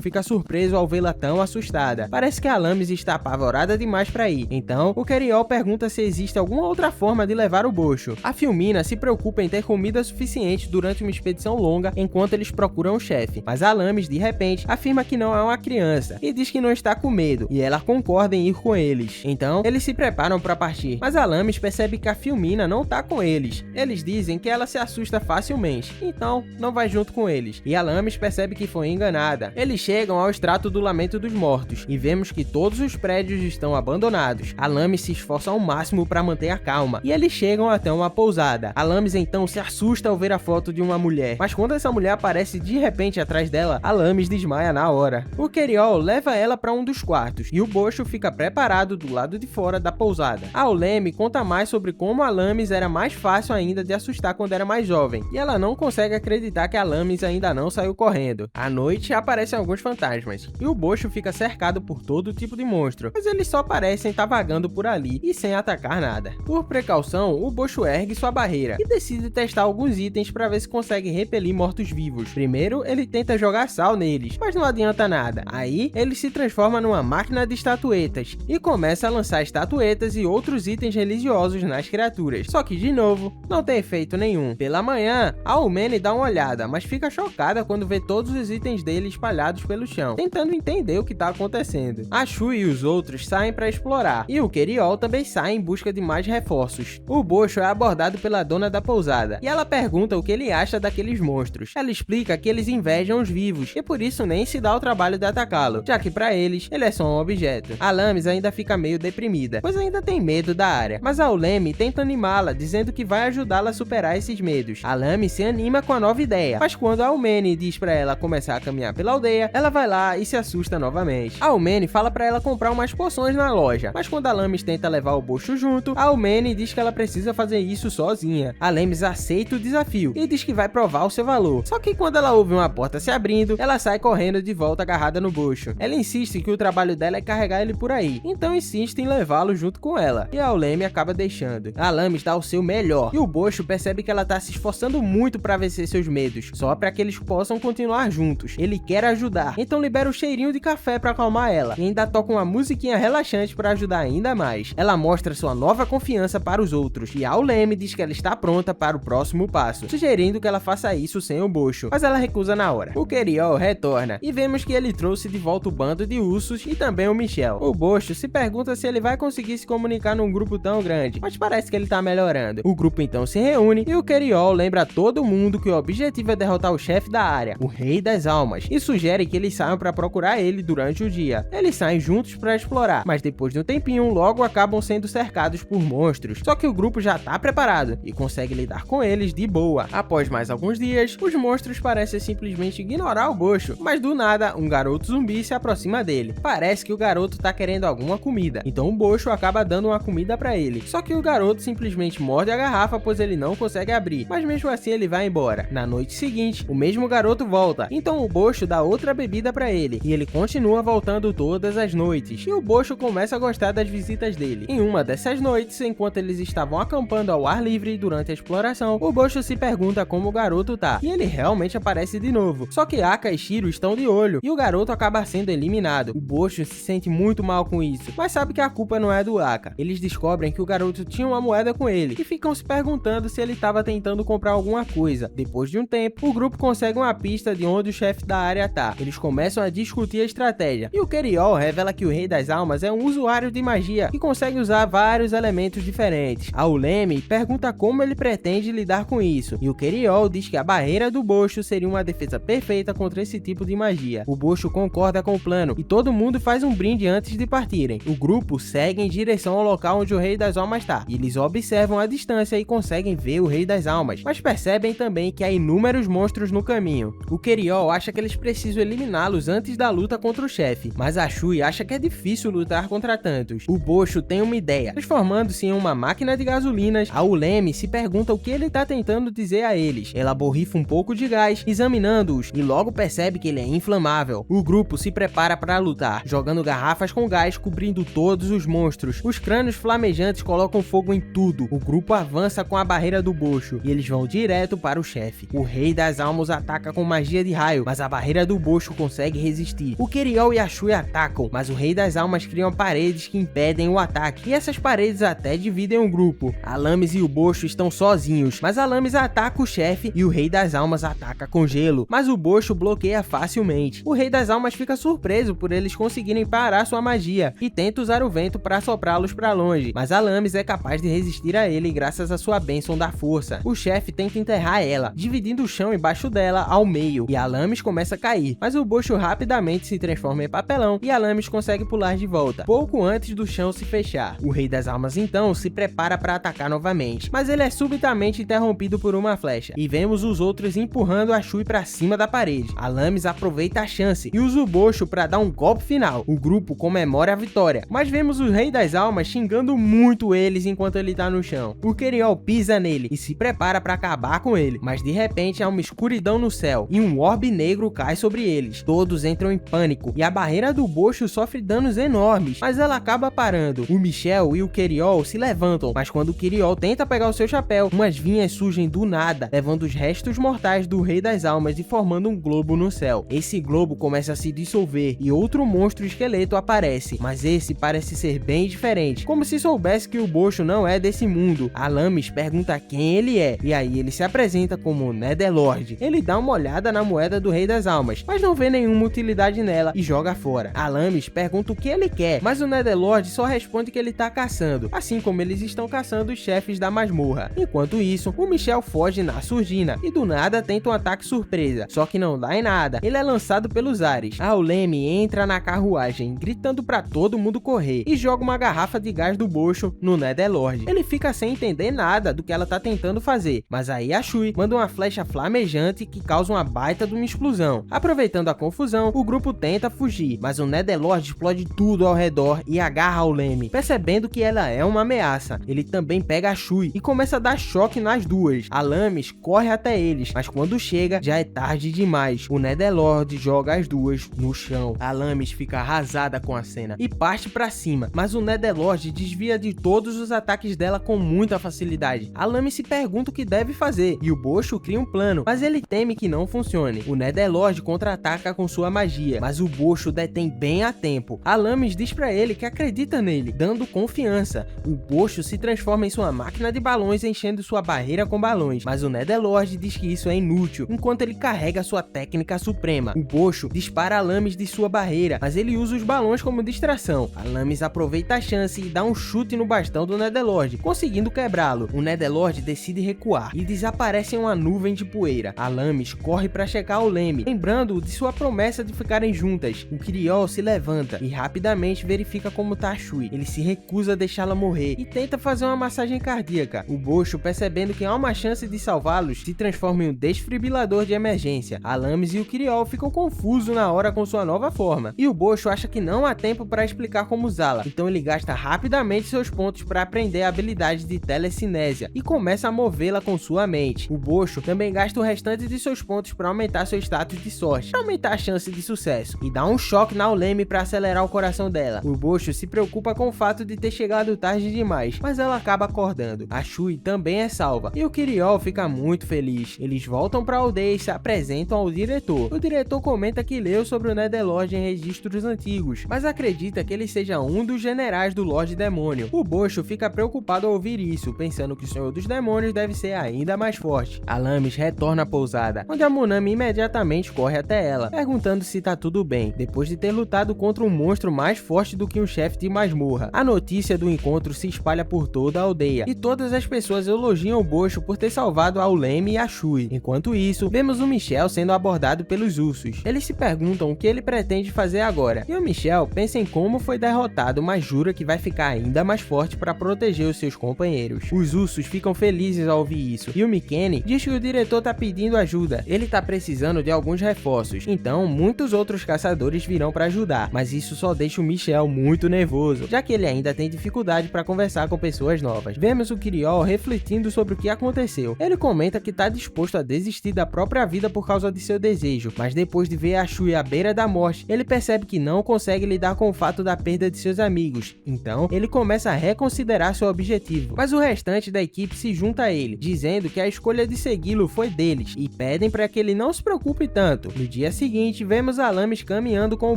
fica surpreso ao vê-la tão assustada. Parece que a Lames está apavorada demais para ir. Então, o Kiriol pergunta se existe alguma outra forma de levar o Bosho. A Filmina se preocupa em ter comida suficiente durante uma expedição longa enquanto eles procuram o chefe, mas a Lames, de repente, afirma que não é uma criança e diz que não está com medo, e ela concorda em ir com eles. Então, eles se preparam para partir, mas a Lames percebe que a Filmina não tá com eles. Eles dizem que ela se assusta facilmente, então não vai junto com eles, e a Lames percebe que foi enganada. Eles chegam ao extrato do Lamento dos Mortos, e vemos que todos os prédios estão abandonados. A Lames se esforça ao máximo para manter a calma, e eles chegam até uma pousada. A Lames então se assusta ao ver a foto de uma mulher, mas quando essa mulher aparece de repente atrás dela, a Lames desmaia na hora. O Kiriol leva ela para um dos quartos, e o Bosho fica preparado do lado de fora da pousada. A Oleme conta mais sobre como a Lames era mais fácil ainda de assustar quando era mais jovem, e ela não consegue acreditar que a Lames ainda não saiu correndo. À noite aparecem alguns fantasmas, e o Bosho fica cercado por todo tipo de monstro, mas eles só parecem estar vagando por ali e sem atacar nada. Por precaução, o Bosho ergue sua barreira e decide testar alguns itens para ver se consegue repelir mortos-vivos. Primeiro, ele tenta jogar sal neles, mas não adianta nada. Aí, ele se transforma numa máquina de estatuetas e começa a lançar estatuetas e outros itens religiosos nas criaturas. Só que, de novo, não tem efeito nenhum. Pela manhã, a Umene dá uma olhada, mas fica chocada quando vê todos os itens dele espalhados pelo chão, tentando entender o que está acontecendo. A Shui e os outros saem para explorar, e o Kiriol também sai em busca de mais reforços. O Bosho é abordado pela dona da pousada, e ela pergunta o que ele acha daqueles monstros. Ela explica que eles invejam os vivos, e por isso nem se dá o trabalho de atacá-lo, já que para eles, ele é só um objeto. A Lames ainda fica meio deprimida, pois ainda tem medo da área, mas a Oleme tenta animá-la, dizendo que vai ajudá-la a superar esses medos. A Lames se anima com a nova ideia, mas quando a Umene diz para ela começar a caminhar pela aldeia, ela vai lá e se assusta novamente. A Umene fala para ela comprar umas poções na loja, mas quando a Lames tenta levar o Bosho junto, a Umene diz que ela precisa fazer isso sozinha. A Lames aceita o desafio e diz que vai provar o seu valor. Só que quando ela ouve uma porta se abrindo, ela sai correndo de volta agarrada no Bosho. Ela insiste que o trabalho dela é carregar ele por aí, então insiste em levá-lo junto com ela, e a Oleme acaba deixando. A Lames dá o seu melhor, e o Bosho percebe que ela tá se esforçando muito para vencer seus medos, só para que eles possam continuar juntos. Ele quer ajudar, então libera o cheirinho de café para acalmar ela, e ainda toca uma musiquinha relaxante para ajudar ainda mais. Ela mostra sua nova confiança para os outros, e a Oleme diz que ela está pronta para o próximo passo, sugerindo que ela faça isso sem o Bosho, mas ela recusa na hora. O Kiriol retorna, e vemos que ele trouxe de volta o bando de ursos e também o Michel. O Bosho se pergunta se ele vai conseguir se comunicar num grupo tão grande, mas parece que ele tá melhorando. O grupo então se reúne e o Keriol lembra a todo mundo que o objetivo é derrotar o chefe da área, o Rei das Almas, e sugere que eles saiam para procurar ele durante o dia. Eles saem juntos para explorar, mas depois de um tempinho logo acabam sendo cercados por monstros, só que o grupo já tá preparado e consegue lidar com eles de boa. Após mais alguns dias, os monstros parecem simplesmente ignorar o Bosho, mas do nada um garoto zumbi se aproxima dele. Parece que o garoto tá querendo alguma comida, então o Bosho acaba dando uma comida para ele, só que o garoto simplesmente morde a garrafa pois ele não consegue abrir, mas mesmo assim ele vai embora. Na noite seguinte, o mesmo garoto volta, então o Bosho dá outra bebida para ele, e ele continua voltando todas as noites, e o Bosho começa a gostar das visitas dele. Em uma dessas noites, enquanto eles estavam acampando ao ar livre durante a exploração, o Bosho se pergunta como o garoto tá, e ele realmente aparece de novo, só que Aka e Shiro estão de olho, e o garoto acaba sendo eliminado. O Bosho se sente muito mal com isso, mas sabe que a culpa não é do Aka. Eles descobrem que o garoto tinha uma moeda com ele, e ficam se perguntando se ele estava tentando comprar alguma coisa. Depois de um tempo, o grupo consegue uma pista de onde o chefe da área tá. Eles começam a discutir a estratégia, e o Keriol revela que o Rei das Almas é um usuário de magia que consegue usar vários elementos diferentes. A Uleme pergunta como ele pretende lidar com isso, e o Keriol diz que a barreira do Bosho seria uma defesa perfeita contra esse tipo de magia. O Bosho concorda com o plano, e todo mundo faz um brinde antes de partirem. O grupo segue em direção ao local onde o Rei das Almas está, e eles observam a distância e conseguem ver o Rei das Almas, mas percebem também que há inúmeros monstros no caminho. O Keriol acha que eles precisam eliminá-los antes da luta contra o chefe, mas a Shui acha que é difícil lutar contra tantos. O Bosho tem uma ideia, transformando-se em uma máquina de gasolinas. A Uleme se pergunta o que ele está tentando dizer a eles. Ela borrifa um pouco de gás, examinando-os, e logo percebe que ele é inflamável. O grupo se prepara para lutar, jogando garrafas com gás cobrindo todos os monstros. Os crânios flamejantes colocam fogo em tudo. O grupo avança com a barreira do Bosho, e eles vão direto para o chefe. O Rei das Almas ataca com magia de raio, mas a barreira do Bosho consegue resistir. O Keriol e a Shui atacam, mas o Rei das Almas criam paredes que impedem o ataque, e essas paredes até dividem o grupo. A Lames e o Bosho estão sozinhos, mas a Lames ataca o chefe e o Rei das Almas ataca com gelo, mas o Bosho bloqueia facilmente. O Rei das Almas fica surpreso por eles conseguirem parar sua magia e tenta usar o vento para soprá-los para longe, mas a Lames é capaz de resistir a ele graças à sua bênção da força. O chefe tenta enterrar ela, dividindo o chão embaixo dela ao meio, e a Lames começa a cair, mas o Bosho rapidamente se transforma em papelão e a Lames consegue pular de volta, pouco antes do chão se fechar. O Rei das Almas então se prepara para atacar novamente, mas ele é subitamente interrompido por uma flecha, e vemos os outros empurrando a Shui para cima da parede. A Lames aproveita a chance e usa o Bosho para dar um golpe final. O grupo comemora a vitória, mas vemos o Rei das Almas xingando muito eles enquanto ele tá no chão. O Keriol pisa nele e se prepara para acabar com ele, mas de repente há uma escuridão no céu e um orbe negro cai sobre eles. Todos entram em pânico e a barreira do Bosho sofre danos enormes, mas ela acaba parando. O Michel e o Keriol se levantam, mas quando o Keriol tenta pegar o seu chapéu, umas vinhas surgem do nada, levando os restos mortais do Rei das Almas e formando um globo no céu. Esse globo começa a se dissolver e outro monstro esqueleto aparece, mas esse parece ser bem diferente, como se soubesse que o Bosho não é desse mundo. A Lames pergunta quem ele é, e aí ele se apresenta como Netherlord. Ele dá uma olhada na moeda do Rei das Almas, mas não vê nenhuma utilidade nela e joga fora. A Lames pergunta o que ele quer, mas o Netherlord só responde que ele tá caçando, assim como eles estão caçando os chefes da masmorra. Enquanto isso, o Michel foge na surdina e do nada tenta um ataque surpresa, só que não dá em nada, ele é lançado pelos ares. A Uleme entra na carruagem, gritando pra todo mundo correr, e joga uma garrafa de gás do Bosho no Netherlord. Ele fica sem entender nada do que ela tá tentando fazer, mas aí a Shui manda uma flecha flamejante que causa uma baita de uma explosão. Aproveitando a confusão, o grupo tenta fugir, mas o Netherlord explode tudo ao redor e agarra a Uleme, percebendo que ela é uma ameaça. Ele também pega a Shui e começa a dar choque nas duas. A Lames corre até eles, mas quando chega, já é tarde demais. O Netherlord joga as duas no chão. A Lames fica arrasada com a cena e parte pra cima, mas o Netherlord desvia de todos os ataques dela com muita facilidade. A Lames se pergunta o que deve fazer, e o Bosho cria um plano, mas ele teme que não funcione. O Netherlord contra-ataca com sua magia, mas o Bosho detém bem a tempo. A Lames diz pra ele que acredita nele, dando confiança. O Bosho se transforma em sua máquina de balões, enchendo sua barreira com balões, mas o Netherlord diz que isso é inútil, enquanto ele carrega sua técnica suprema. O Bosho dispara a Lames de sua barreira, mas ele usa os balões como distração. A Lames aproveita a chance e dá um chute no bastão do Netherlord, conseguindo quebrá-lo. O Netherlord decide recuar e desaparece em uma nuvem de poeira. Alamis corre para checar o Leme, lembrando de sua promessa de ficarem juntas. O Kirill se levanta e rapidamente verifica como tá a Shui. Ele se recusa a deixá-la morrer e tenta fazer uma massagem cardíaca. O Bosho, percebendo que há uma chance de salvá-los, se transforma em um desfibrilador de emergência. Alamis e o Kirill ficam confusos na hora com sua nova forma, e o Bosho acha que não há tempo para explicar como usá-la, então ele gasta rapidamente seus pontos para aprender a habilidade de telecinésia e começa a movê-la com sua mente. O Bosho também gasta o restante de seus pontos para aumentar seu status de sorte, para aumentar a chance de sucesso, e dá um choque na Oleme para acelerar o coração dela. O Bosho se preocupa com o fato de ter chegado tarde demais, mas ela acaba acordando. A Shui também é salva, e o Kirill fica muito feliz. Eles voltam para a aldeia e se apresentam ao diretor. O diretor comenta que leu sobre o Netherlord em registros antigos, mas acredita que ele seja um dos generais do Lorde Demônio. O Bosho fica preocupado ao ouvir isso, pensando que o Senhor dos Demônios deve ser ainda mais forte. Alamis retorna à pousada, onde a Monami imediatamente corre até ela, perguntando se tá tudo bem, depois de ter lutado contra um monstro mais forte do que um chefe de masmorra. A notícia do encontro se espalha por toda a aldeia, e todas as pessoas elogiam o Bosho por ter salvado a Oleme e a Shui. Enquanto isso, vemos o Michel sendo abordado pelos ursos. Eles se perguntam o que ele pretende fazer agora, e o Michel pensa em como foi derrotado, mas jura que vai ficar ainda mais forte para proteger os seus companheiros. Os ursos ficam felizes ao ouvir isso, e o Mikeni diz que o diretor tá pedindo ajuda. Ele tá precisando de alguns reforços, então muitos outros caçadores virão para ajudar, mas isso só deixa o Michel muito nervoso, já que ele ainda tem dificuldade para conversar com pessoas novas. Vemos o Kirill refletindo sobre o que aconteceu. Ele comenta que tá disposto a desistir da própria vida por causa de seu desejo, mas depois de ver a Shui à beira da morte, ele percebe que não consegue lidar com o fato da perda de seus amigos, então ele começa a reconsiderar seu objetivo. Mas o restante da equipe se junta a ele, dizendo que a escolha de segui-lo foi deles, e pedem para que ele não se preocupe tanto. No dia seguinte, vemos Alamis caminhando com o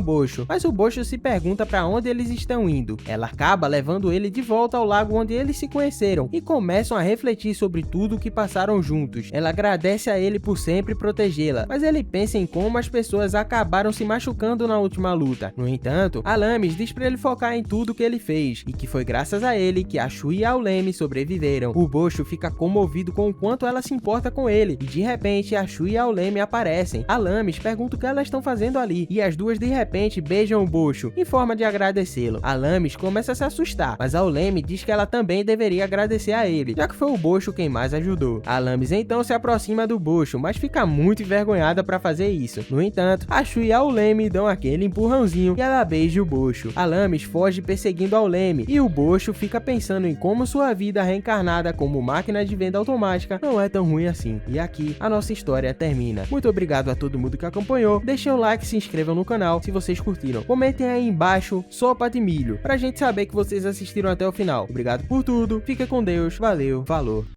Bosho, mas o Bosho se pergunta para onde eles estão indo. Ela acaba levando ele de volta ao lago onde eles se conheceram, e começam a refletir sobre tudo o que passaram juntos. Ela agradece a ele por sempre protegê-la, mas ele pensa em como as pessoas acabaram se machucando na última luta. No entanto, Alamis diz para ele focar em tudo que ele fez, e que foi graças a ele que a Shui e a Oleme sobreviveram. O Bosho fica comovido com o quanto ela se importa com ele, e de repente a Shui e a Oleme aparecem. Alamis pergunta o que elas estão fazendo ali, e as duas de repente beijam o Bosho, em forma de agradecê-lo. Alamis começa a se assustar, mas a Oleme diz que ela também deveria agradecer a ele, já que foi o Bosho quem mais ajudou. Alamis então se aproxima do Bosho, mas fica muito envergonhada para fazer isso. No entanto, a Shui e a Oleme dão aquele empurrãozinho e ela beija o Bosho. Alamis foge perseguindo a Oleme, e o Bosho fica pensando em como sua vida reencarnada como máquina de venda automática não é tão ruim assim. E aqui a nossa história termina. Muito obrigado a todo mundo que acompanhou, deixem um like e se inscrevam no canal se vocês curtiram. Comentem aí embaixo sopa de milho, pra gente saber que vocês assistiram até o final. Obrigado por tudo, fica com Deus, valeu, falou.